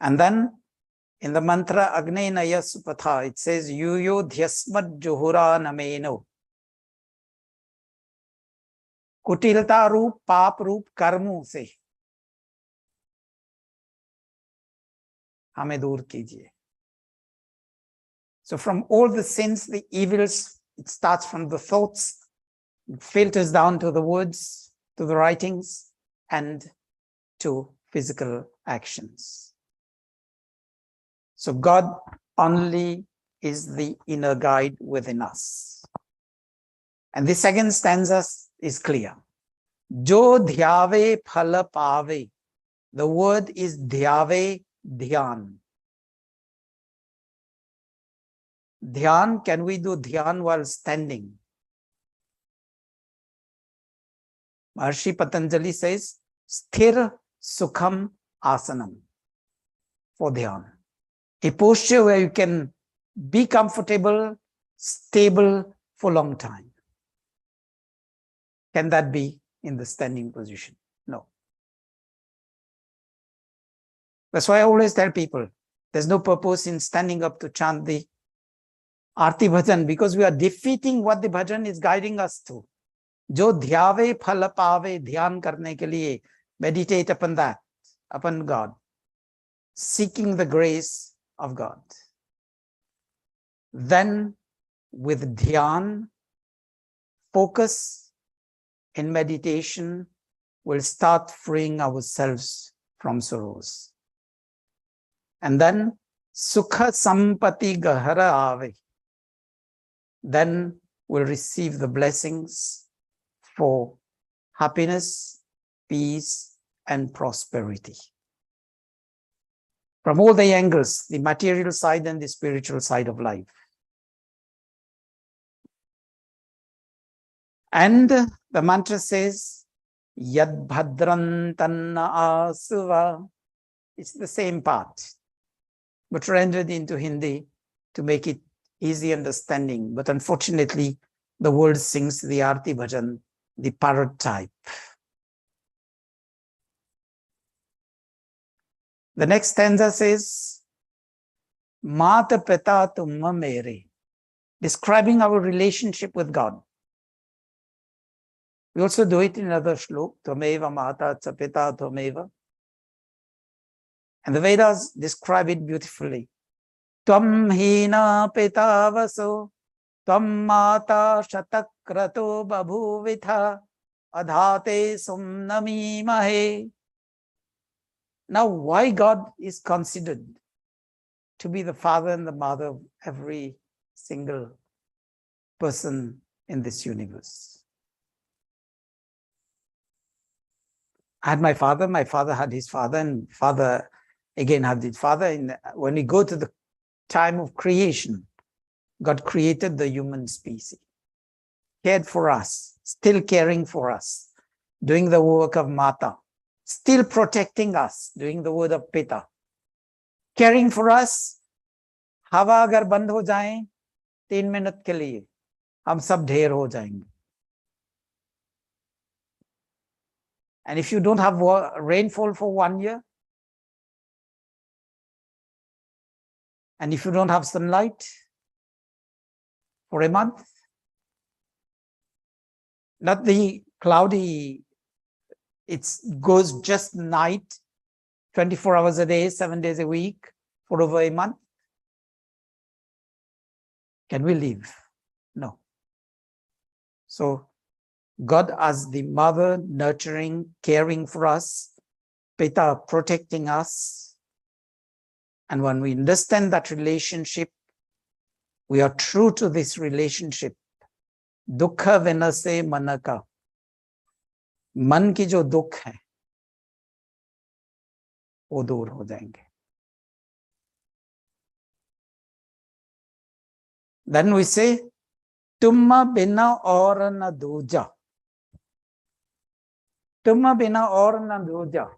And then in the mantra Agne Nayasupatha, it says Yuyo Dhyasmad Juhura Nameno. कुटिलता रूप पाप रूप कर्मों से हमें दूर कीजिए. So from all the sins, the evils, it starts from the thoughts, it filters down to the words, to the writings, and to physical actions. So God only is the inner guide within us. And the second stanza is clear. Jo dhyave phala pave. The word is dhyave, dhyan. Dhyan, can we do dhyan while standing? Maharshi Patanjali says, sthir sukham asanam for dhyan. A posture where you can be comfortable, stable for a long time. Can that be in the standing position? No. That's why I always tell people, there's no purpose in standing up to chant the Aarti Bhajan, because we are defeating what the bhajan is guiding us to. Jo dhyave phala pave, dhyan karne ke liye, meditate upon that, upon God, seeking the grace of God. Then with dhyan, focus in meditation, we'll start freeing ourselves from sorrows. And then sukha sampati gahara ave. Then we'll receive the blessings for happiness, peace, and prosperity. From all the angles, the material side and the spiritual side of life. And the mantra says, Yad bhadran tanna asuva. It's the same part, but rendered into Hindi to make it easy understanding. But unfortunately, the world sings the Aarti Bhajan, the parrot type. The next stanza says, Mata pita tumma mere, describing our relationship with God. We also do it in another shlok, Tvameva Mata cha pita Tvameva. And the Vedas describe it beautifully. Tvam hina pita vaso, tvam mata shatakrato babhuvitha, adhate sumnami mahe. Now, why God is considered to be the father and the mother of every single person in this universe? I had my father had his father, and father again had his father. And when we go to the time of creation, God created the human species, cared for us, still caring for us, doing the work of Mata, still protecting us, doing the word of Pita, caring for us. हवा अगर बंद हो जाए 3 minute के लिए, हम सब ढेर हो जाएंगे. And if you don't have rainfall for 1 year, and if you don't have sunlight for a month, not the cloudy, it goes just night, 24 hours a day, 7 days a week, for over a month, can we live? No. So God as the mother, nurturing, caring for us, Pita protecting us, And when we understand that relationship, we are true to this relationship. दुख विनसे मन का, मन की जो दुख है वो दूर हो जाएंगे. Then we say, तुम बिना और न दूजा, तुम बिना और न दूजा.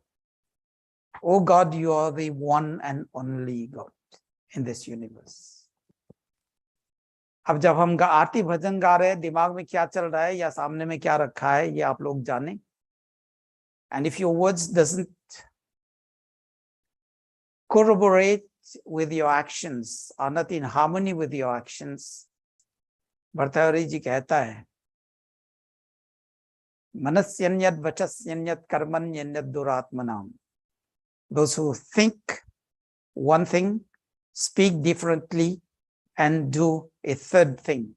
Oh God, you are the one and only God in this universe. अब जब हम आरती भजन गा रहे हैं, दिमाग में क्या चल रहा है या सामने में क्या रखा है, ये आप लोग जाने. And if your words doesn't corroborate with your actions, are not in harmony with your actions, Bhartrihari जी कहता है, मनस्यन्यत वचस्यन्यत कर्मण्यन्यत दुरात्मनाम. Those who think one thing, speak differently, and do a third thing,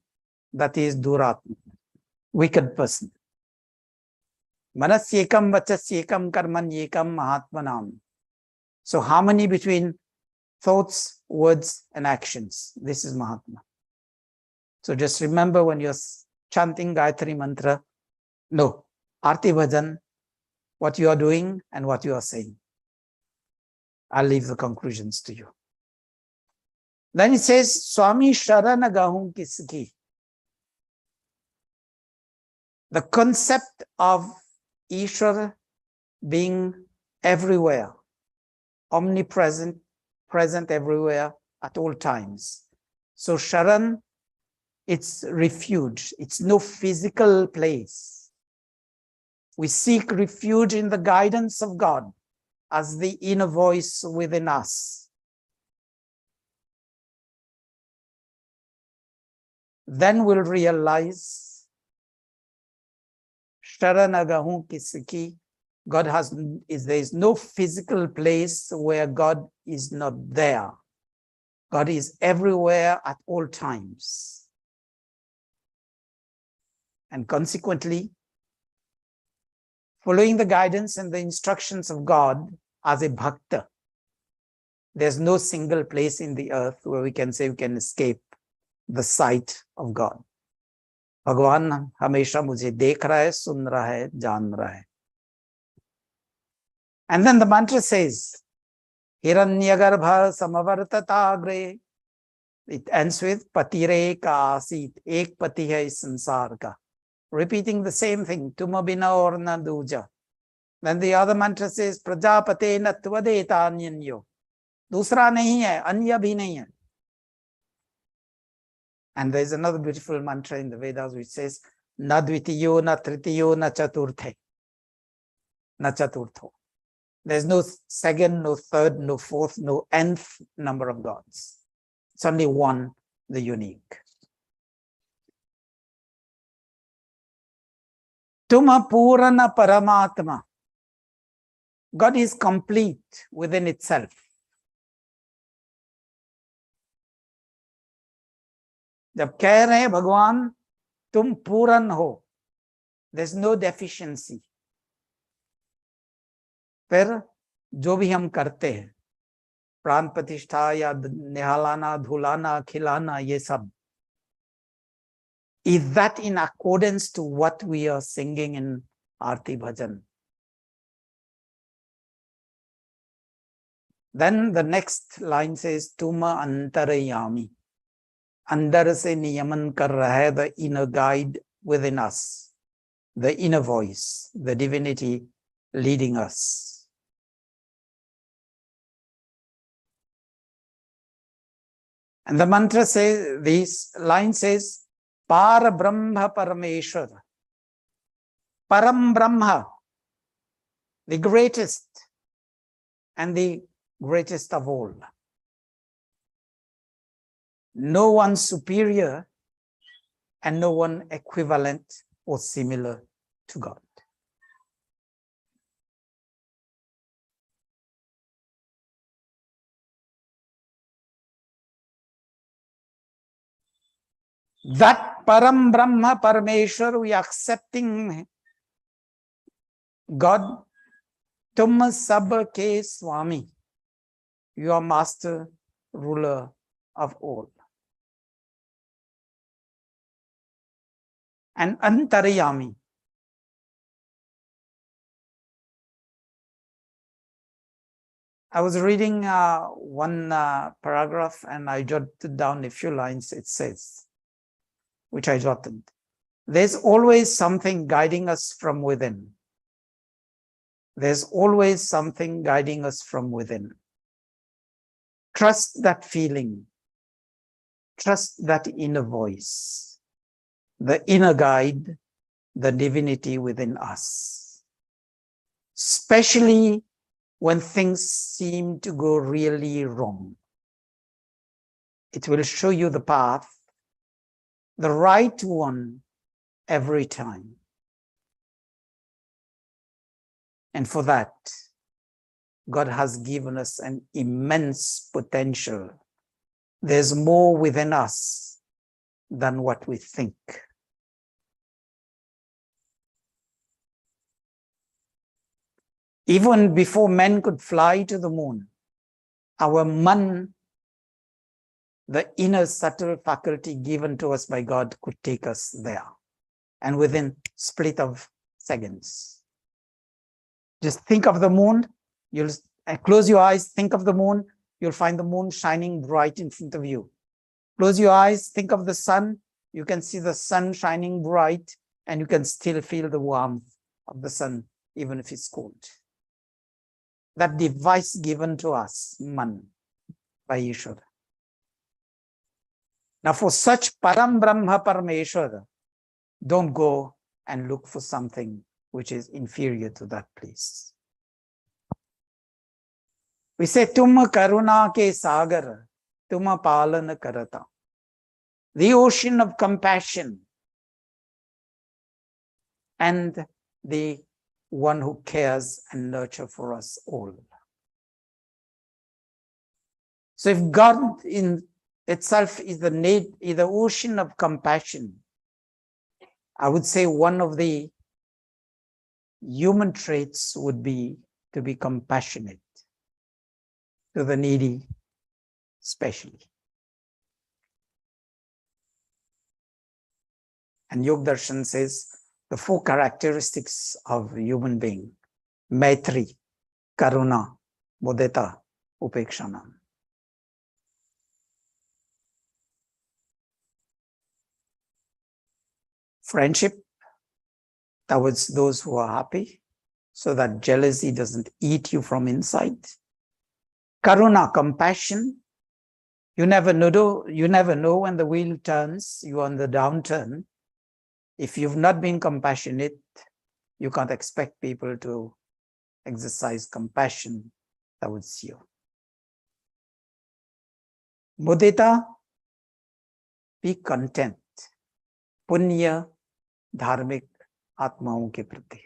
that is duratma, wicked person. Manasyekam vachasyekam karmanyekam mahatmanam. So harmony between thoughts, words, and actions. This is Mahatma. So just remember when you're chanting Gayatri Mantra, no, Arti Bhajan, what you are doing and what you are saying. I'll leave the conclusions to you. Then it says, Swami Sharana Gahum Kiski. The concept of Ishvara being everywhere, omnipresent, present everywhere at all times. So Sharan, it's refuge. It's no physical place. We seek refuge in the guidance of God as the inner voice within us. Then we'll realize, Sharanagahu Kisiki, God there is no physical place where God is not there. God is everywhere at all times. And consequently, following the guidance and the instructions of God as a bhakta, there's no single place in the earth where we can say we can escape the sight of God. भगवान हमेशा मुझे देख रहा है, सुन रहा है, जान रहा है. And then the mantra says, Hiranyagarbha samavartatagre. It ends with Patire ka asit. Ek pati hai is sansar ka. Repeating the same thing, Tuma bina or na duja. Then the other mantra says, Prajapate na tvadeta anyanyo. Dusra nahi hai, anya bhi nahi hai. And there's another beautiful mantra in the Vedas which says, Na dvitiyo, na tritiyo, na chaturthe. Na chaturtho. There's no second, no third, no fourth, no nth number of gods. It's only one, the unique. Tuma Purana Paramatma. God is complete within itself. जब कह रहे हैं भगवान तुम पूर्ण हो, there's no deficiency. फिर जो भी हम करते हैं, प्राण प्रतिष्ठा या निहालाना, धुलाना, खिलाना, ये सब, is that in accordance to what we are singing in Aarti Bhajan? Then the next line says, Tuma antarayami. अंदर से नियमन कर रहा है, the inner guide within us, the inner voice, the divinity leading us. And the mantra says, this line says, Para Brahma Parameshwar. Param Brahma, the greatest and the greatest of all. No one superior and no one equivalent or similar to God. That Param Brahma Parameshwar, we are accepting God, Tum Sab Ke Swami. You are master, ruler of all. And Antaryami. I was reading one paragraph and I jotted down a few lines. It says, which I jotted, there's always something guiding us from within. There's always something guiding us from within. Trust that feeling. Trust that inner voice, the inner guide, the divinity within us. Especially when things seem to go really wrong. It will show you the path, the right one, every time. And for that, God has given us an immense potential. There's more within us than what we think. Even before men could fly to the moon, our man, the inner subtle faculty given to us by God, could take us there. And within split of seconds. Just think of the moon, you'll close your eyes, think of the moon, you'll find the moon shining bright in front of you. Close your eyes, think of the sun, you can see the sun shining bright and you can still feel the warmth of the sun, even if it's cold. That device given to us, man, by Ishwara. Now for such Param Brahma Parameshwara, don't go and look for something which is inferior to that place. We say, Tum Karuna ke Sagar, Tuma Palana Karata. The ocean of compassion and the one who cares and nurtures for us all. So if God in itself is the ocean of compassion, I would say one of the human traits would be to be compassionate to the needy, especially. And Yog Darshan says the 4 characteristics of a human being: Maitri, Karuna, Mudita, Upekshana. Friendship towards those who are happy, so that jealousy doesn't eat you from inside. Karuna, compassion. You never know when the wheel turns, you're on the downturn. If you've not been compassionate, you can't expect people to exercise compassion towards you. Mudita, be content. Punya, dharmik, atmaon ke prati.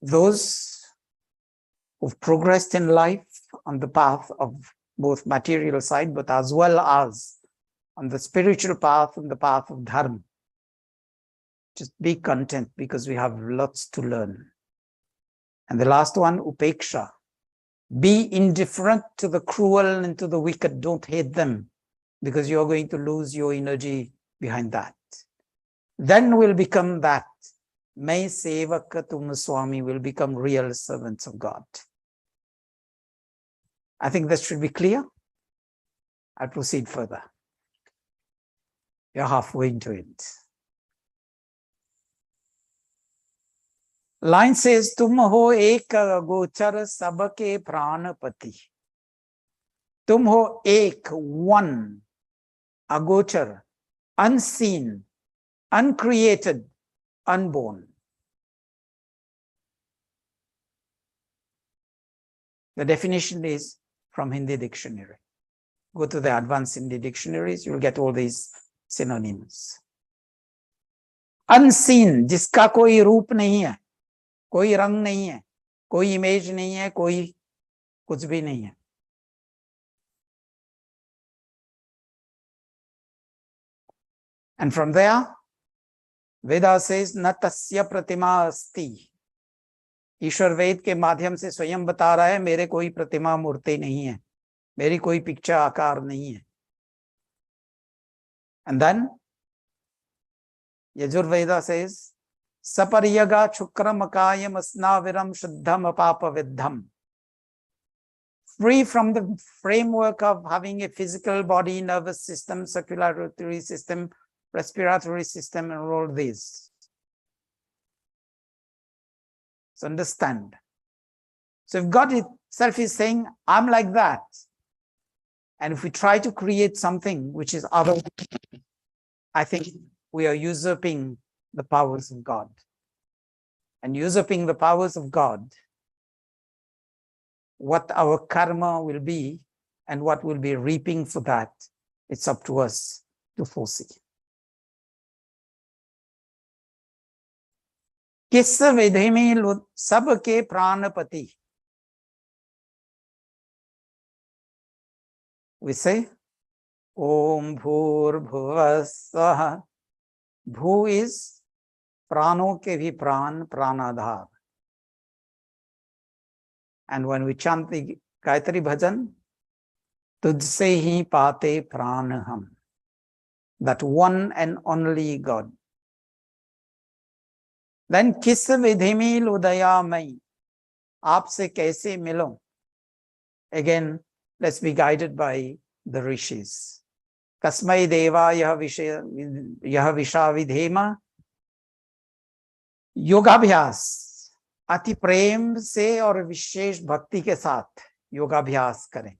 Those who've progressed in life on the path of both material side, but as well as on the spiritual path, on the path of dharma. Just be content, because we have lots to learn. And the last one, upeksha. Be indifferent to the cruel and to the wicked. Don't hate them, because you're going to lose your energy behind that. Then will become that. Mai sevaka tum swami, will become real servants of God. I think that should be clear. I'll proceed further. You're halfway into it. Line says, Tum ho ek gochar sabke pranapati. Tum ho ek, one, agochar, unseen, uncreated, unborn. The definition is from Hindi dictionary. Go to the advanced Hindi dictionaries, you'll get all these synonyms. Unseen, जिसका कोई रूप नहीं है, कोई रंग नहीं है, कोई इमेज नहीं है, कोई कुछ भी नहीं है. And from there, Veda says, na tasya pratima asti. ईश्वर वेद के माध्यम से स्वयं बता रहा है मेरे कोई प्रतिमा मूर्ति नहीं है, मेरी कोई पिक्चर आकार नहीं है. And then Yajurveda says, Saparyaga chukramakayam asnaviram shuddham apapaviddham. Free from the framework of having a physical body, nervous system, circulatory system, respiratory system, and all these. So understand. So if God itself is saying, I'm like that, and if we try to create something which is other, I think we are usurping the powers of God. And usurping the powers of God, what our karma will be and what we'll be reaping for that, it's up to us to foresee. किस विधि में सबके प्राणपति. We say, Om Bhur Swaha. Bhu is प्राणों के भी प्राण, प्राणाधार. And when we chant the Gayatri Bhajan, तुझसे ही पाते प्राण हम. That one and only God. Then किस विधि में उदयामय, आपसे कैसे मिलो. Again, let's be guided by the rishis. Kasmai deva yah visha vidhema. योगाभ्यास अति प्रेम से और विशेष भक्ति के साथ योगाभ्यास करें.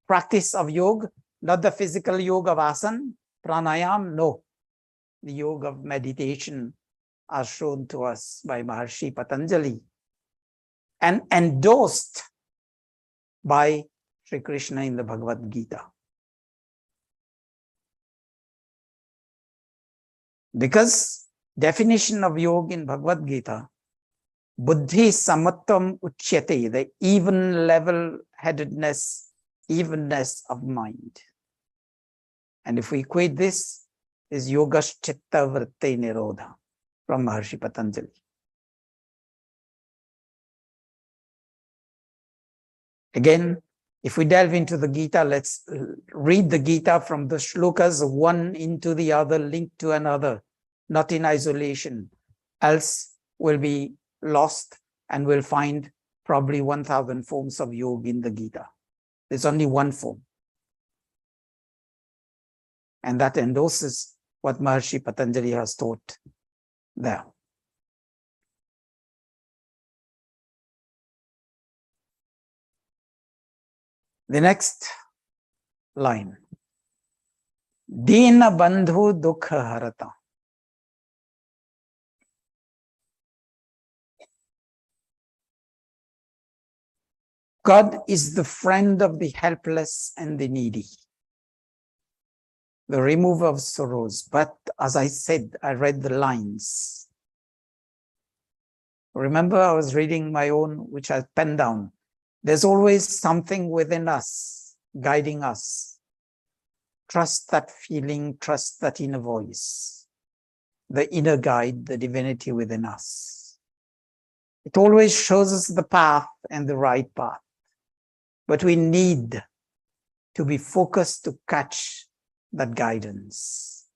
Practice of yoga, not the physical yoga of asana, pranayam, no. The yoga of meditation are shown to us by Maharshi Patanjali and endorsed by Sri Krishna in the Bhagavad Gita. Because definition of yoga in Bhagavad Gita, buddhi samatvam uchyate, the even level-headedness, evenness of mind. And if we equate this, is yoga's chitta vritti nirodha from Maharshi Patanjali. Again, if we delve into the Gita, let's read the Gita from the shlokas one into the other, linked to another, not in isolation, else we'll be lost and we'll find probably 1,000 forms of yoga in the Gita. There's only one form. And that endorses what Maharshi Patanjali has taught there. The next line. Dina bandhu dukha harata. God is the friend of the helpless and the needy, the remover of sorrows. But as I said, I read the lines. Remember, I was reading my own, which I penned down. There's always something within us guiding us. Trust that feeling, trust that inner voice, the inner guide, the divinity within us. It always shows us the path and the right path. But we need to be focused to catch that guidance.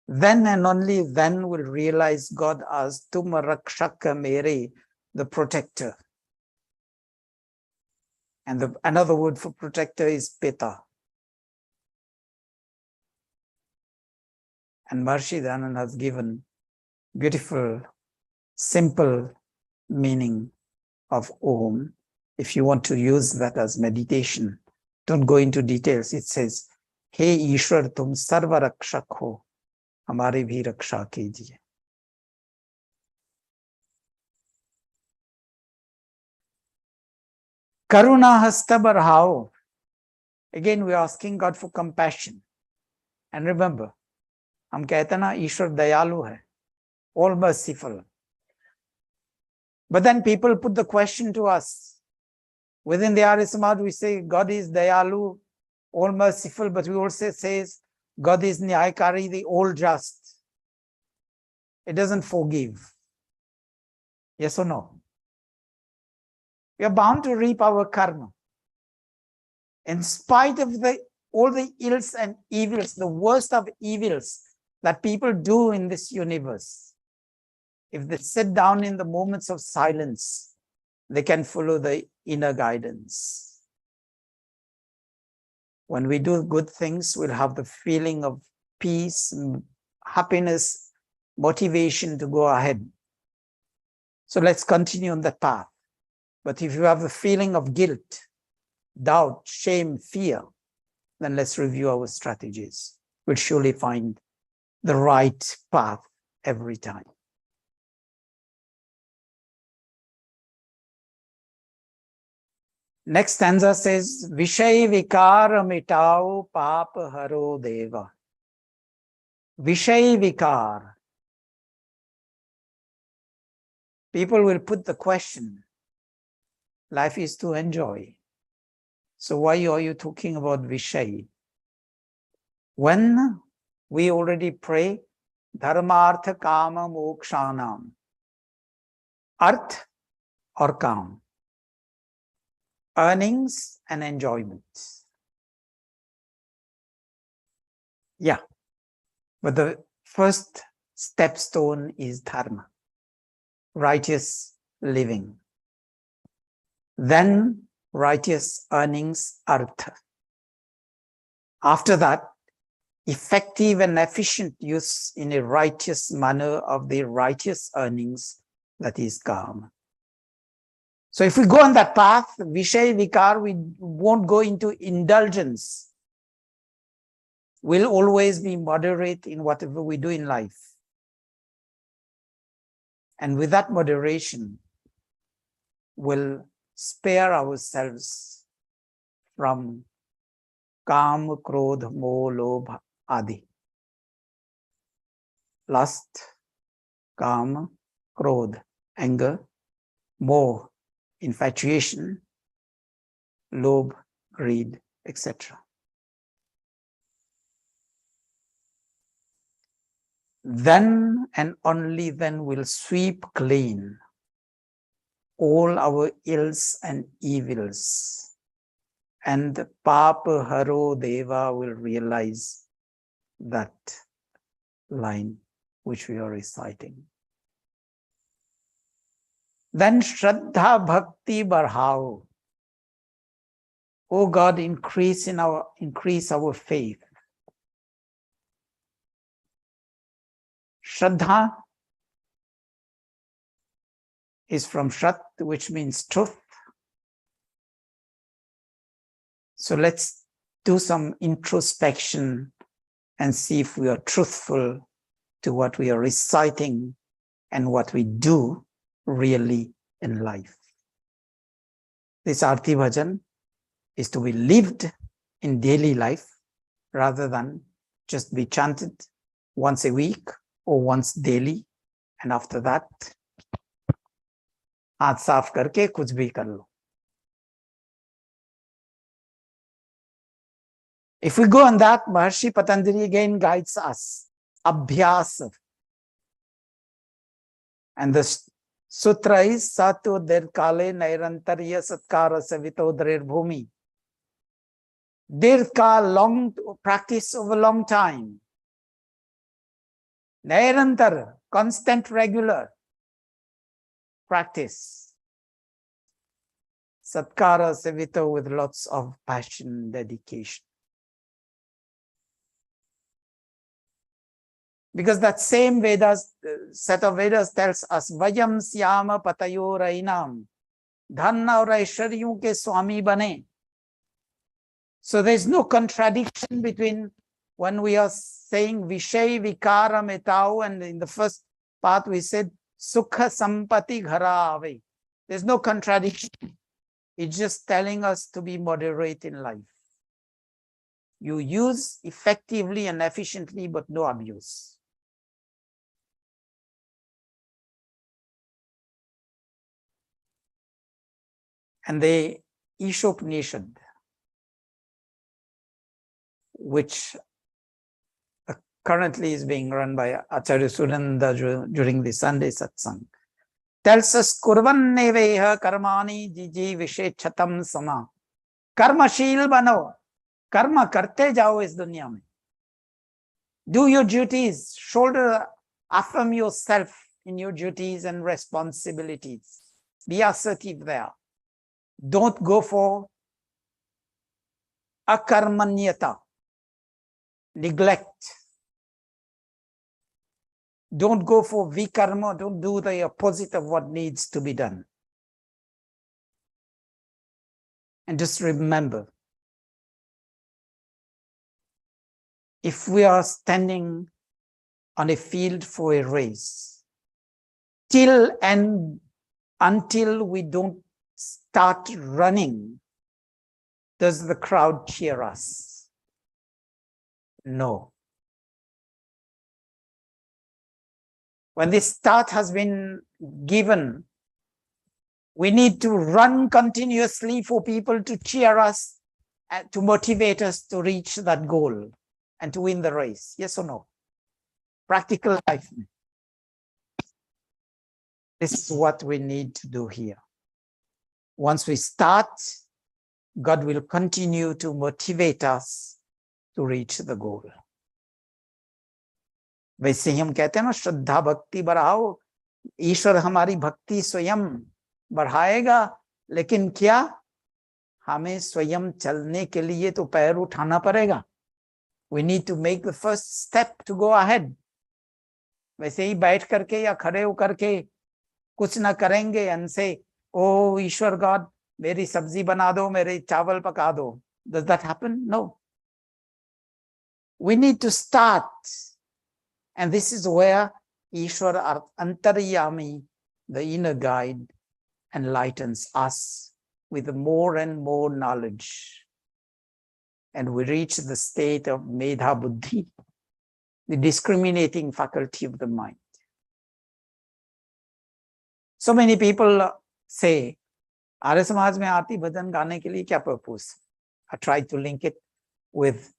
Then and only then we'll realize God as Tum Rakshaka Mere, the protector. And another word for protector is Pita. And Maharishi Dayananda has given beautiful, simple meaning of Om. If you want to use that as meditation, don't go into details. It says, Hey Ishwar, tum sarva rakshak ho, hamari bhi raksha kijiye. Karuna hasta barhao. Again, we're asking God for compassion. And remember, हम कहते हैं ना ईश्वर दयालु है, all merciful. But then people put the question to us. Within the Arya Samaj, we say God is dayalu, all merciful, but we also say God is nyayakari, the all just. It doesn't forgive. Yes or no? We are bound to reap our karma. In spite of all the ills and evils, the worst of evils that people do in this universe, if they sit down in the moments of silence, they can follow the inner guidance. When we do good things, we'll have the feeling of peace, happiness, motivation to go ahead. So let's continue on that path. But if you have a feeling of guilt, doubt, shame, fear, then let's review our strategies. We'll surely find the right path every time. Next stanza says, Vishay vikar mitao pap haro deva. Vishay vikar. People will put the question, life is to enjoy. So why are you talking about Vishay? When we already pray, Dharmartha Kama Mokshanam. Arth or Kam. Earnings and enjoyment. Yeah. But the first stepstone is Dharma. Righteous living. Then righteous earnings, Artha. After that, effective and efficient use in a righteous manner of the righteous earnings, that is Kama. So if we go on that path, Vishay Vikar, we won't go into indulgence. We'll always be moderate in whatever we do in life. And with that moderation, we'll spare ourselves from Kam, Krodh, Moh, Lobh, Adi. Lust, Kam, Krodh, anger, Moh, infatuation, Lobh, greed, etc. Then and only then will sweep clean all our ills and evils, and the Papa Haro Deva will realize that line which we are reciting. Then Shraddha Bhakti Barhao. Oh God, increase our faith. Shraddha is from Shrat, which means truth. So let's do some introspection and see if we are truthful to what we are reciting and what we do really in life. This Arti Bhajan is to be lived in daily life rather than just be chanted once a week or once daily, and after that, हाथ साफ करके कुछ भी कर लो. If we go on that, Maharshi Patanjali again guides us. Abhyas. And the sutra is Sato Dirkale Nairantarya Satkara Savito Drir Bhumi. Dirka, long practice over a long time. Nairantar, constant, regular practice. Satkara Savito, with lots of passion, dedication. Because that same Vedas, set of Vedas tells us, Vayam Syama Patayo Rainam, Dhanna aur Aishwaryun ke Swami bane. So there's no contradiction between when we are saying Vishay Vikara Metau, and in the first part we said Sukha Sampati Ghara Ave. There's no contradiction. It's just telling us to be moderate in life. You use effectively and efficiently, but no abuse. And the Ishopanishad, which currently is being run by Acharya Surinda during the Sunday Satsang, tells us kurvanneveha karmani jiji vishechatam sama. Karmashil bano. Karma karte jao is dunya mein. Do your duties. Affirm yourself in your duties and responsibilities. Be assertive there. Don't go for akarmanyata, neglect. Don't go for vikarma. Don't do the opposite of what needs to be done. And just remember, if we are standing on a field for a race, till and until we don't start running, does the crowd cheer us? No. When the start has been given, we need to run continuously for people to cheer us and to motivate us to reach that goal and to win the race. Yes or no? Practical life. This is what we need to do here. Once we start, God will continue to motivate us to reach the goal. वैसे ही हम कहते हैं ना, श्रद्धा भक्ति बढ़ाओ, ईश्वर हमारी भक्ति स्वयं बढ़ाएगा, लेकिन क्या हमें स्वयं चलने के लिए तो पैर उठाना पड़ेगा. We need to make the first step to go ahead. वैसे ही बैठ करके या खड़े होकर के कुछ ना करेंगे and say, oh Ishwar God, मेरी सब्जी बना दो, मेरे चावल पका दो. Does that happen? No. We need to start. And this is where Ishwar Antaryami, the inner guide, enlightens us with more and more knowledge. And we reach the state of Medha Buddhi, the discriminating faculty of the mind. So many people say, Arya Samaj mein aarti bhajan gaane ke liye kya purpose? I tried to link it with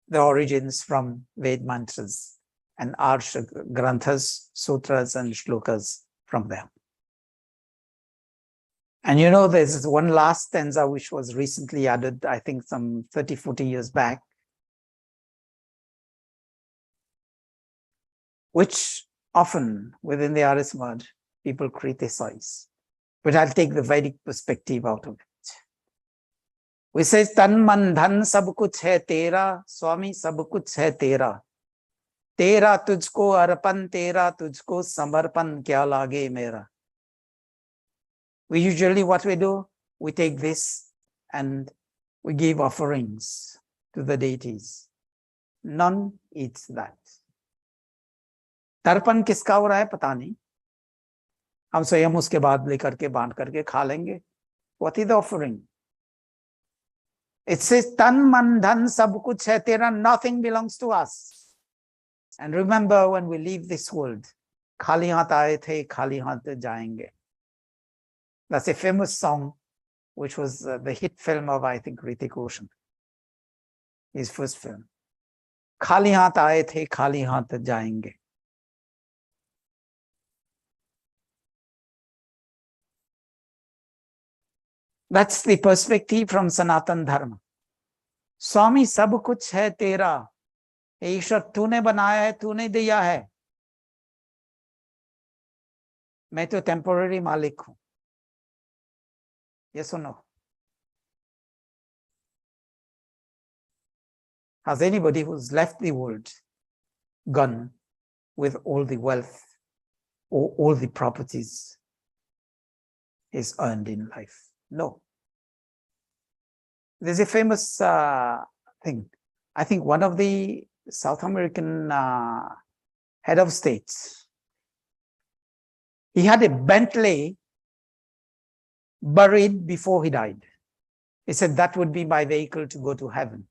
the origins from Ved mantras and Arsha Granthas, Sutras and Shlokas from them. And you know, there's one last stanza which was recently added, I think some 30, 40 years back, which often within the Arya Samaj people criticize. But I'll take the Vedic perspective out of it. We say, Tan man dhan sab kuch hai tera, Swami sab kuch hai tera. Tera tujhko arpan, tera tujhko samarpan, kya lage mera. We usually, what we do, we take this and we give offerings to the deities. None eats that. Tarpan kiska ho raha hai, pata nahi. हम स्वयं उसके बाद लेकर के बांट करके खा लेंगे. What is the offering? It says, Tan man dhan sab kuch hai tera, nothing belongs to us. And remember, when we leave this world, khali haath aaye the, khali haath jayenge. That's a famous song, which was the hit film of, I think, Hrithik Roshan, his first film. Khali haath aaye the, khali haath jayenge. That's the perspective from Sanatan Dharma. Swami, sab kuch hai tera. ईश्वर तूने बनाया है, तूने दिया है. मैं तो temporary मालिक हूं. Yes or no? Has anybody who's left the world gone with all the wealth or all the properties is earned in life? No. There's a famous thing. I think one of the South American head of states, he had a Bentley buried before he died. He said, that would be my vehicle to go to heaven.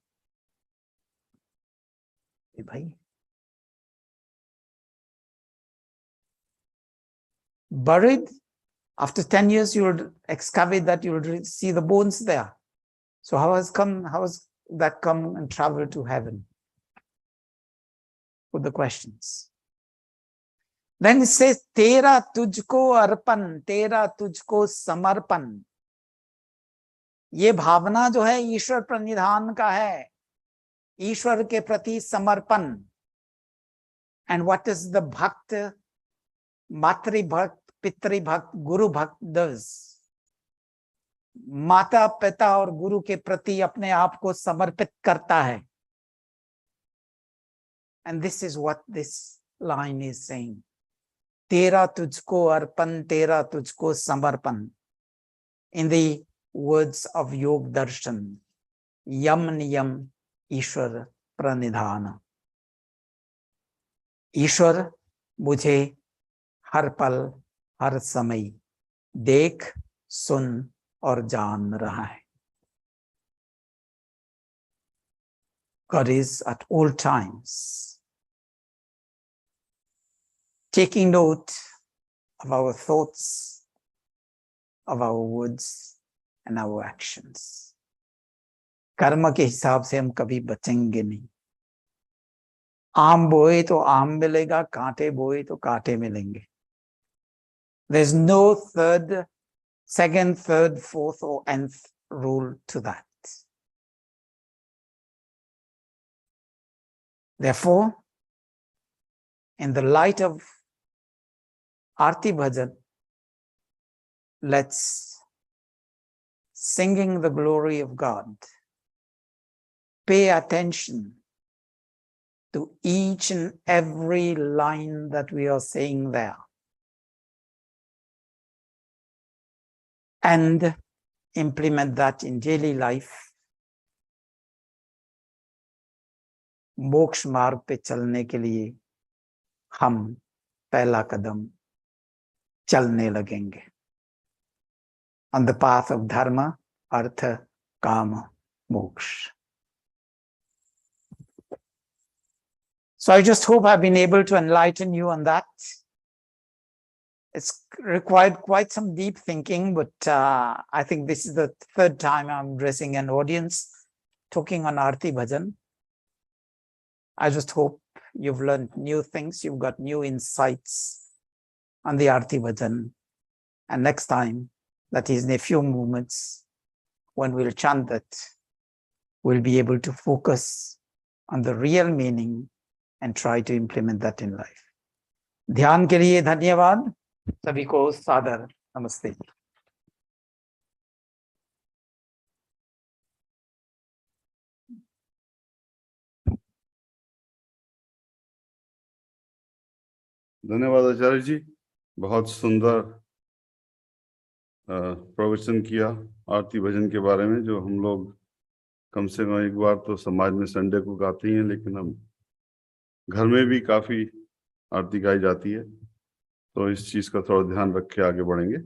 Buried, after 10 years, you will excavate that, you will see the bones there. So how has that come and traveled to heaven? Put the questions. Then it says, तेरा तुझको अर्पण, तेरा तुझको समर्पण. ये भावना जो है ईश्वर प्रणिधान का है, ईश्वर के प्रति समर्पण. And what is the bhakt, matri bhakt, pitri bhakt, guru bhakt does? माता पिता और गुरु के प्रति अपने आप को समर्पित करता है. And this is what this line is saying. तेरा तुझको अर्पण, तेरा तुझको समर्पण. In the words of योग दर्शन, यम नियम ईश्वर प्रणिधान. ईश्वर मुझे हर पल हर समय देख, सुन और जान रहा है. God is at all times taking note of our thoughts, of our words and our actions. कर्म के हिसाब से हम कभी बचेंगे नहीं. आम बोए तो आम मिलेगा, कांटे बोए तो कांटे मिलेंगे. There's no third, second, third, fourth or nth rule to that. Therefore, in the light of Aarti Bhajan, let's singing the glory of God, pay attention to each and every line that we are saying there. And implement that in daily life. मोक्ष मार्ग पे चलने के लिए हम पहला कदम चलने लगेंगे. On the path of dharma, artha, kama, moksha. So I just hope I've been able to enlighten you on that. It's required quite some deep thinking, but I think this is the third time I'm addressing an audience talking on Aarti Bhajan. I just hope you've learned new things, you've got new insights on the Aarti Bhajan. And next time, that is in a few moments, when we'll chant that, we'll be able to focus on the real meaning and try to implement that in life. ध्यान के लिए धन्यवाद. सभी को सादर नमस्ते. धन्यवाद आचार्य जी. बहुत सुंदर प्रवचन किया आरती भजन के बारे में, जो हम लोग कम से कम एक बार तो समाज में संडे को गाते हैं, लेकिन हम घर में भी काफी आरती गाई जाती है. तो इस चीज का थोड़ा ध्यान रख के आगे बढ़ेंगे.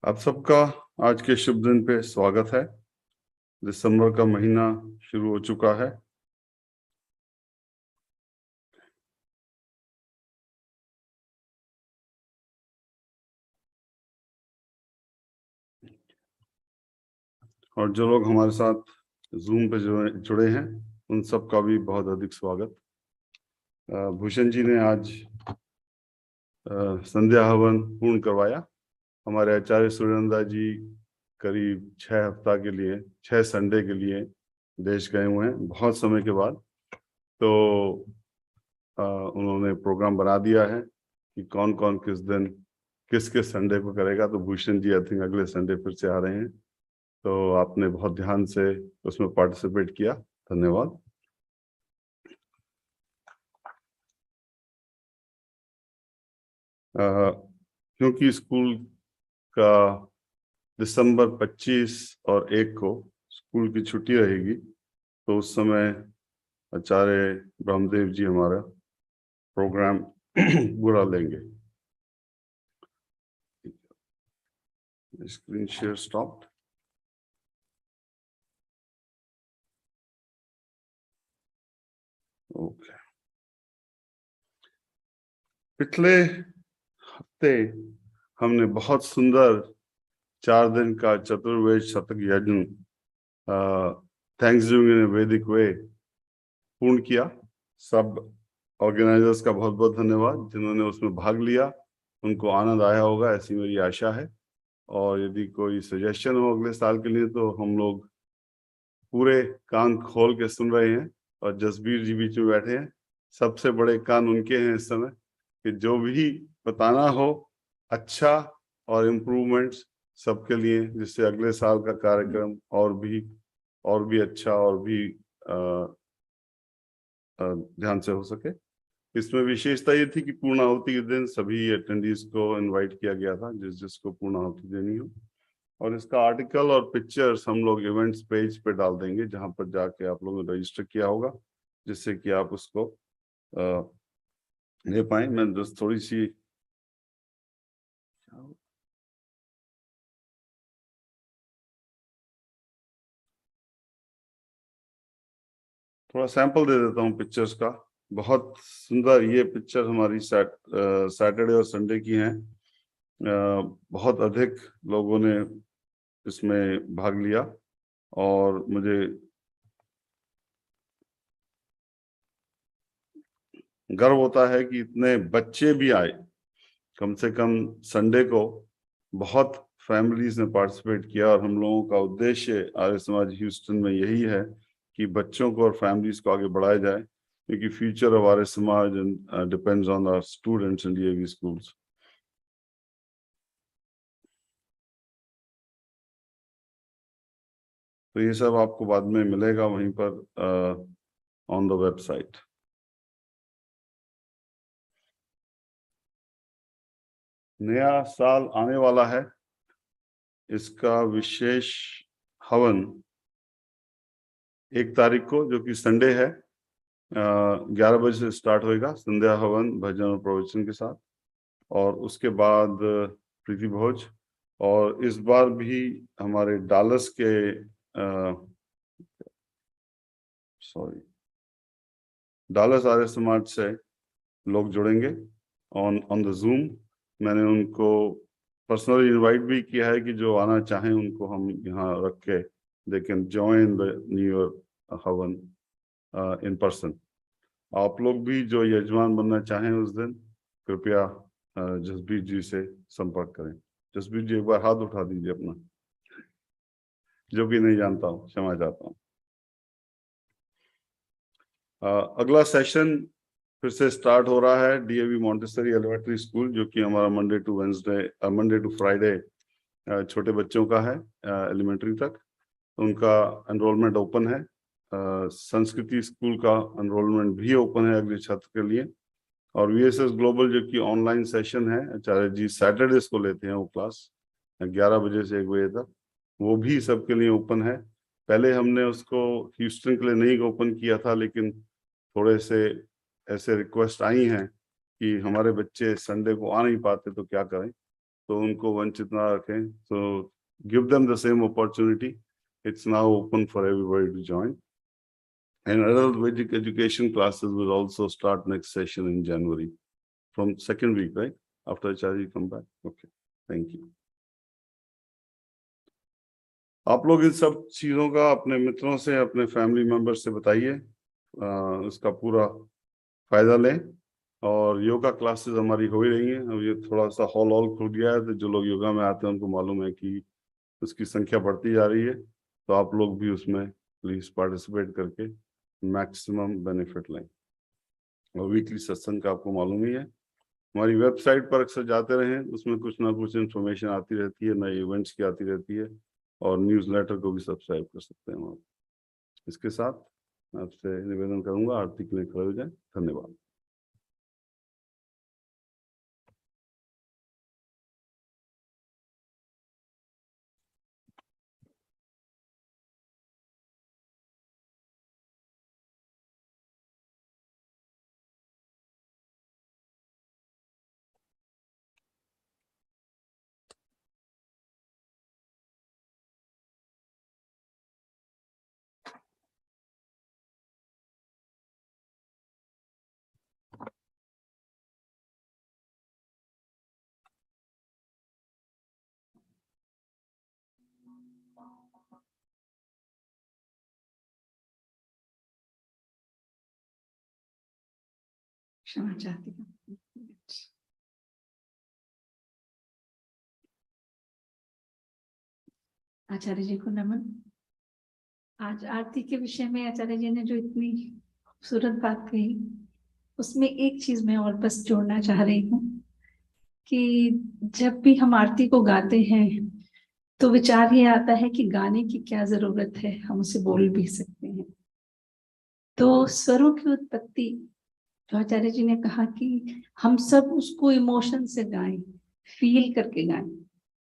आप सबका आज के शुभ दिन पे स्वागत है. दिसंबर का महीना शुरू हो चुका है. और जो लोग हमारे साथ जूम पे जुड़े हैं, उन सब का भी बहुत अधिक स्वागत. भूषण जी ने आज संध्या हवन पूर्ण करवाया. हमारे आचार्य सूर्यनंदा जी करीब 6 हफ्ता के लिए, 6 संडे के लिए देश गए हुए हैं बहुत समय के बाद. तो उन्होंने प्रोग्राम बना दिया है कि कौन कौन किस दिन किस किस संडे को करेगा. तो भूषण जी आई थिंक अगले संडे फिर से आ रहे हैं. तो आपने बहुत ध्यान से उसमें पार्टिसिपेट किया, धन्यवाद. क्योंकि स्कूल का दिसंबर 25 और 1 को स्कूल की छुट्टी रहेगी, तो उस समय आचार्य ब्रह्मदेव जी हमारा प्रोग्राम बुरा लेंगे. Screen share stop. ओके, पिछले हफ्ते हमने बहुत सुंदर 4 दिन का चतुर्वेद शतक यज्ञ थैंक्स गिविंग इन वैदिक वे पूर्ण किया। सब ऑर्गेनाइजर्स का बहुत बहुत धन्यवाद। जिन्होंने उसमें भाग लिया उनको आनंद आया होगा, ऐसी मेरी आशा है। और यदि कोई सजेशन हो अगले साल के लिए तो हम लोग पूरे कान खोल के सुन रहे हैं। और जसबीर जी बीच में बैठे हैं, सबसे बड़े कान उनके हैं इस समय, कि जो भी बताना हो अच्छा और इम्प्रूवमेंट्स सबके लिए, जिससे अगले साल का कार्यक्रम और भी अच्छा और भी ध्यान से हो सके। इसमें विशेषता ये थी कि पूर्णाहुति के दिन सभी अटेंडीज को इनवाइट किया गया था, जिसको पूर्णाहुति देनी हो। और इसका आर्टिकल और पिक्चर्स हम लोग इवेंट्स पेज पे डाल देंगे, जहां पर जाके आप लोगों ने रजिस्टर किया होगा, जिससे कि आप उसको ले पाए। मैं बस थोड़ी सी थोड़ा सैंपल दे देता हूँ पिक्चर्स का। बहुत सुंदर ये पिक्चर हमारी सैटरडे और संडे की हैं। बहुत अधिक लोगों ने इसमें भाग लिया और मुझे गर्व होता है कि इतने बच्चे भी आए। कम से कम संडे को बहुत फैमिलीज ने पार्टिसिपेट किया। और हम लोगों का उद्देश्य आर्य समाज ह्यूस्टन में यही है कि बच्चों को और फैमिलीज को आगे बढ़ाया जाए, क्योंकि future of Arya Samaj depends on our students in DAV schools. तो ये सब आपको बाद में मिलेगा वहीं पर ऑन द वेबसाइट। नया साल आने वाला है, इसका विशेष हवन 1 तारीख को, जो कि संडे है, 11 बजे से स्टार्ट होएगा, संध्या हवन भजन और प्रवचन के साथ। और उसके बाद प्रीति भोज। और इस बार भी हमारे डालस के डालस आर्य समाज से लोग जुड़ेंगे ऑन द जूम। मैंने उनको पर्सनली इनवाइट भी किया है कि जो आना चाहें उनको हम यहाँ रख के they can join the new year हवन इन पर्सन। आप लोग भी जो यजमान बनना चाहें उस दिन, कृपया जसबीर जी से संपर्क करें। जसबीर जी एक बार हाथ उठा दीजिए अपना, जो कि नहीं जानता हूँ, क्षमा चाहता हूँ। अगला सेशन फिर से स्टार्ट हो रहा है डीएवी मॉन्टेसरी एलिमेंट्री स्कूल, जो कि हमारा मंडे टू फ्राइडे छोटे बच्चों का है एलिमेंट्री तक। उनका एनरोलमेंट ओपन है। संस्कृति स्कूल का एनरोलमेंट भी ओपन है अगले छात्र के लिए। और वीएसएस ग्लोबल जो कि ऑनलाइन सेशन है, आचार्य जी सैटरडेज को लेते हैं वो क्लास 11 बजे से 1 बजे तक, वो भी सबके लिए ओपन है। पहले हमने उसको ह्यूस्टन के लिए नहीं ओपन किया था, लेकिन थोड़े से ऐसे रिक्वेस्ट आई हैं कि हमारे बच्चे संडे को आ नहीं पाते तो क्या करें, तो उनको वंचित ना रखें। तो give them the same opportunity. It's now open for everybody to join. And adult Vedic education classes will also start next session in January, from second week, right? After Acharya come back. Okay, thank you. आप लोग इन सब चीजों का अपने मित्रों से, अपने family member से बताइए, इसका पूरा फायदा लें। और योगा क्लासेस हमारी हो ही रही हैं। अब ये थोड़ा सा हॉल खुल गया है, तो जो लोग योगा में आते हैं उनको मालूम है कि उसकी संख्या बढ़ती जा रही है। तो आप लोग भी उसमें प्लीज पार्टिसिपेट करके मैक्सिमम बेनिफिट लें। और वीकली सत्संग का आपको मालूम ही है, हमारी वेबसाइट पर अक्सर जाते रहें, उसमें कुछ ना कुछ इन्फॉर्मेशन आती रहती है, नए इवेंट्स की आती रहती है। और न्यूज़लेटर को भी सब्सक्राइब कर सकते हैं आप। इसके साथ आपसे निवेदन करूंगा, आरती के लिए खड़े हो जाए। धन्यवाद। क्षमा चाहती हूँ। आचार्य जी को नमन। आज आरती के विषय में आचार्य जी ने जो इतनी खूबसूरत बात कही, उसमें एक चीज मैं और बस जोड़ना चाह रही हूँ कि जब भी हम आरती को गाते हैं तो विचार ये आता है कि गाने की क्या जरूरत है, हम उसे बोल भी सकते हैं। तो स्वरों की उत्पत्ति जो आचार्य जी ने कहा कि हम सब उसको इमोशन से गाएं, फील करके गाएं,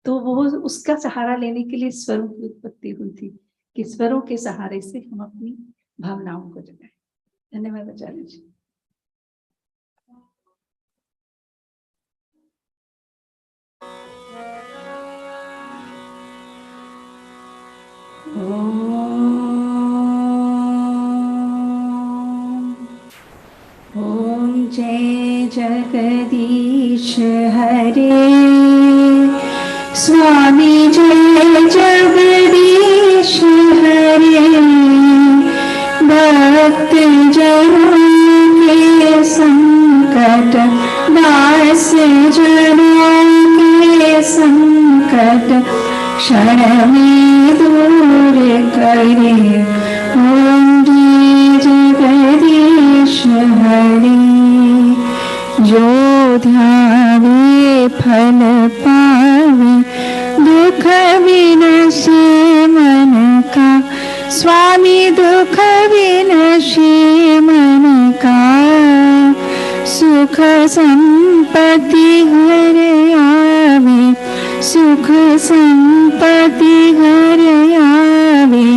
तो वो उसका सहारा लेने के लिए स्वरों की उत्पत्ति हुई थी कि स्वरों के सहारे से हम अपनी भावनाओं को जगाएं। धन्यवाद आचार्य जी। ओम जय जगदीश हरे, स्वामी जय जगदीश हरे, भक्त जनों के संकट, दास जनों के संकट क्षण में दूर करे। ओम जय जगदीश हरे, जो ध्यावे फल पावे, दुख विनाशी मन का, स्वामी दुख विनाशी मन का, सुख संपत्ति घर आवे, सुख संपत्ति घर आवे,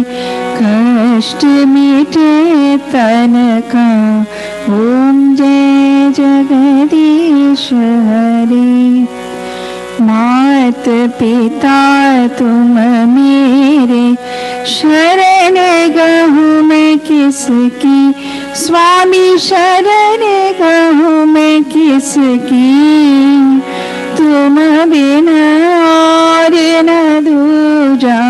कष्ट मिटे तन का। ओम जय जगदीश हरे, मात पिता तुम मेरे, शरण गहूँ मैं किसकी, स्वामी शरण गहूँ मैं किसकी, तुम बिना और न दूजा,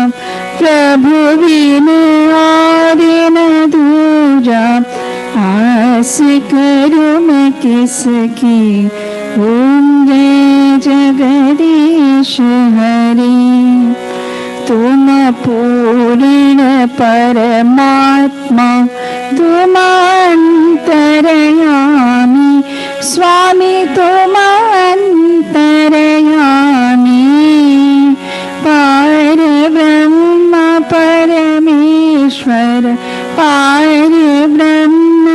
प्रभु बिन और न दूजा, आस करूं मैं किसकी। ओम जय जगदीश हरे, तुम पूर्ण परमात्मा, तुम अंतर्यामी, स्वामी तुम अंतर्यामी, पार ब्रह्म परमेश्वर, पार ब्रह्म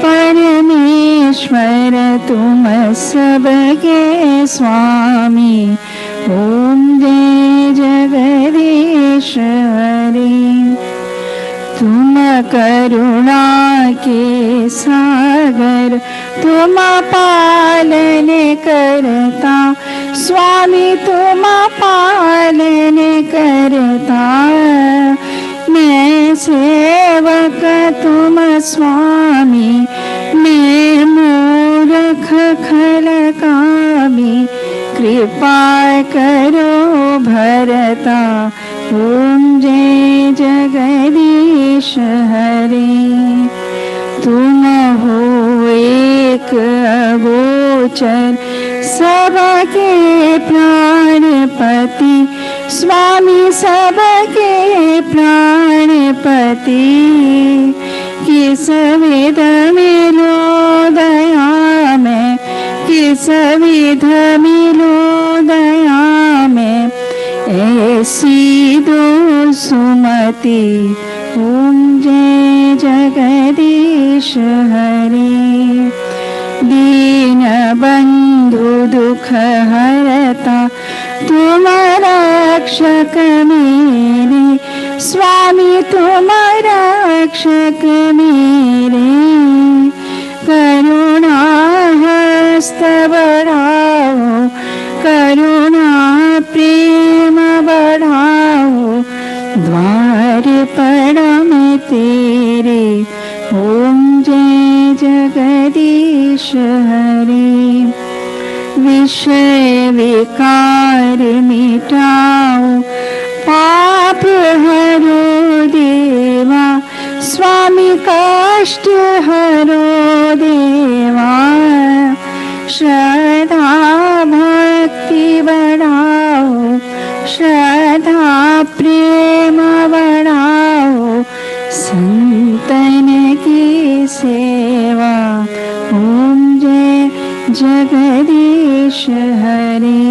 परमेश्वर, तुम सबके स्वामी। ओम जय जगदीश हरे, तुम करुणा के सागर, तुम पालन करता, स्वामी तुम पालन करता, मैं सेवक तुम स्वामी, मैं मूर्ख खलकामी, कृपा करो भरता। ओम जय जगदीश हरे, तुम हो एक अगोचर, सबके प्राणपति, स्वामी सबके प्राणपति, किस विध मिलो दया में, किस विध मिलो दया में, ऐसी दो सुमति। ओम जय जगदीश हरे, दीन बंधु दुख हरता, तुम रक्षक मेरे, स्वामी तुम रक्षक मेरे, करुणा हस्त बढ़ाओ, करुणा प्रेम बढ़ाओ, द्वार पर मैं तेरे। ओम जय जगदीश हरे, विषय विकार मिटाओ, पाप हरो देवा, स्वामी कष्ट हरो देवा, श्रद्धा भक्ति बढ़ाओ, श्रद्धा प्रेम बढ़ाओ, संतन की सेवा। ओम जय जगदीश हरे।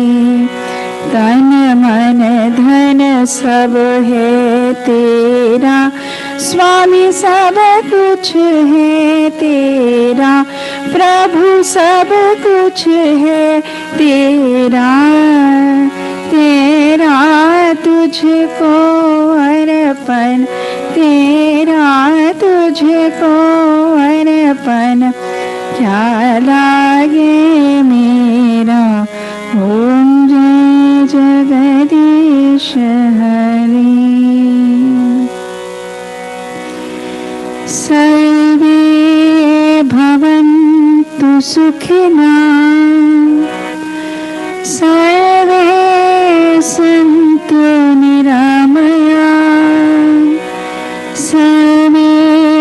तन मन धन सब है तेरा, स्वामी सब कुछ है तेरा, प्रभु सब कुछ है तेरा, तेरा तुझको अर्पण, तेरा तुझको अर्पण, क्या लागे मेरा। ओम जय जगदीश हरे। सर्वे भवन्तु सुखिनः, सर्वे सन्तु निरामयाः, सर्वे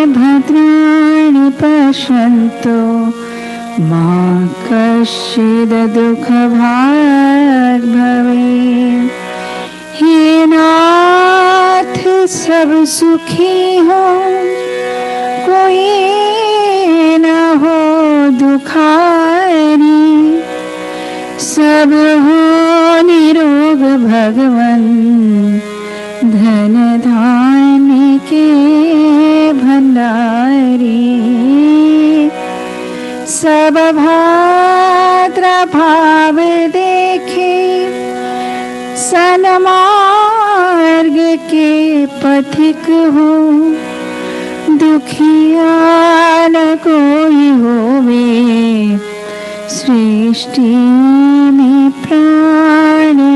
भद्राणि पश्यन्तु, मा कश्चित् दुःखभाग् भवेत्। हे नाथ सब सुखी हो, कोई न हो दुखारी, सब हो निरोग भगवन, धन धान्य के भंडारी। सब भाद्र भाव देखे, सन्मार्ग के पथिक हो, दुखिया न कोई होवे, सृष्टि में प्राणधारी।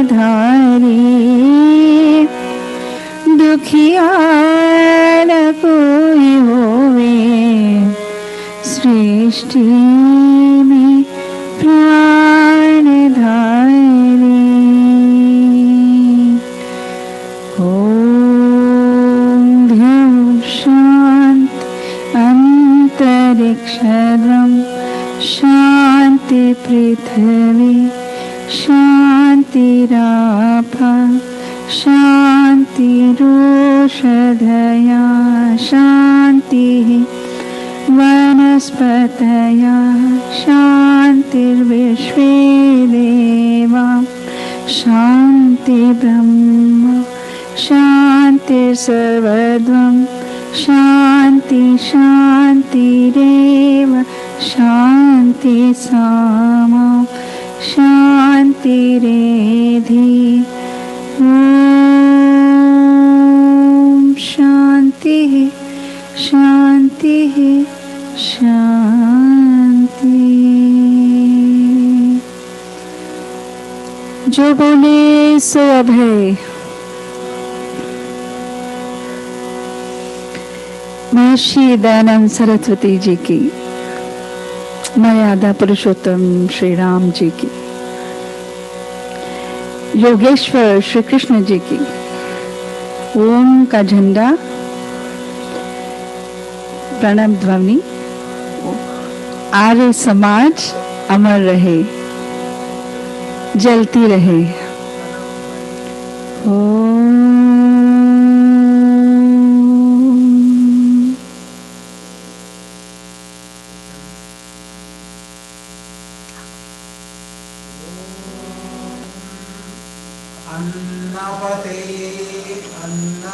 दुखिया न कोई होवे, सृष्टि में प्राणधारी। ओम ध्यान शांत अंतरिक्षद्रम, शांति पृथ्वी, शांतिरापः, शांतिरोषधया, शांतिः वनस्पतयः, शांतिर्विश्वे देवा, शांति ब्रह्म, शांतिर्सर्वद्वं, शांति शांतिरेव, शांति सामा, शांतिरेधि। ओम शांति शांति शांति। जो बोले सो अभय। महर्षि दयानंद सरस्वती जी की, मर्यादा पुरुषोत्तम श्री राम जी की, योगेश्वर श्री कृष्ण जी की। ओम का झंडा, प्रणव ध्वनि, आर्य समाज अमर रहे, जलती रहे। अन्नपते अन्न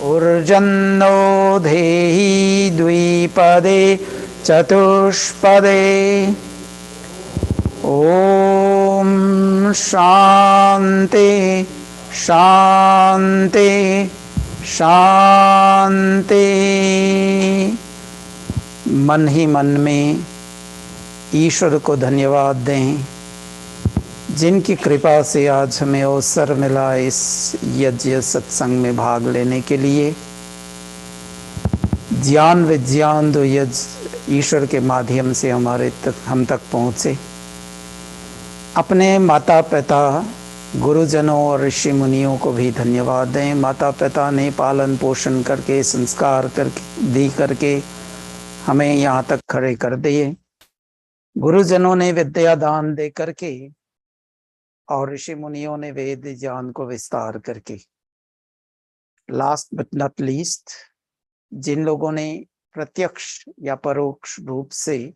ऊर्जन्नो धेहि द्विपदे चतुष्पदे। ओम शांति शांति शांति। मन ही मन में ईश्वर को धन्यवाद दें, जिनकी कृपा से आज हमें अवसर मिला इस यज्ञ सत्संग में भाग लेने के लिए। ज्ञान विज्ञान दो यज्ञ ईश्वर के माध्यम से हम तक पहुंचे। अपने माता पिता, गुरुजनों और ऋषि मुनियों को भी धन्यवाद दें। माता पिता ने पालन पोषण करके, संस्कार करके हमें यहाँ तक खड़े कर दिए। गुरुजनों ने विद्या दान दे करके और ऋषि मुनियों ने वेद ज्ञान को विस्तार करके। लास्ट बट नॉट लीस्ट, जिन लोगों ने प्रत्यक्ष या परोक्ष रूप से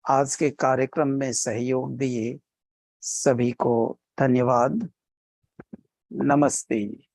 आज के कार्यक्रम में सहयोग दिए, सभी को धन्यवाद। नमस्ते।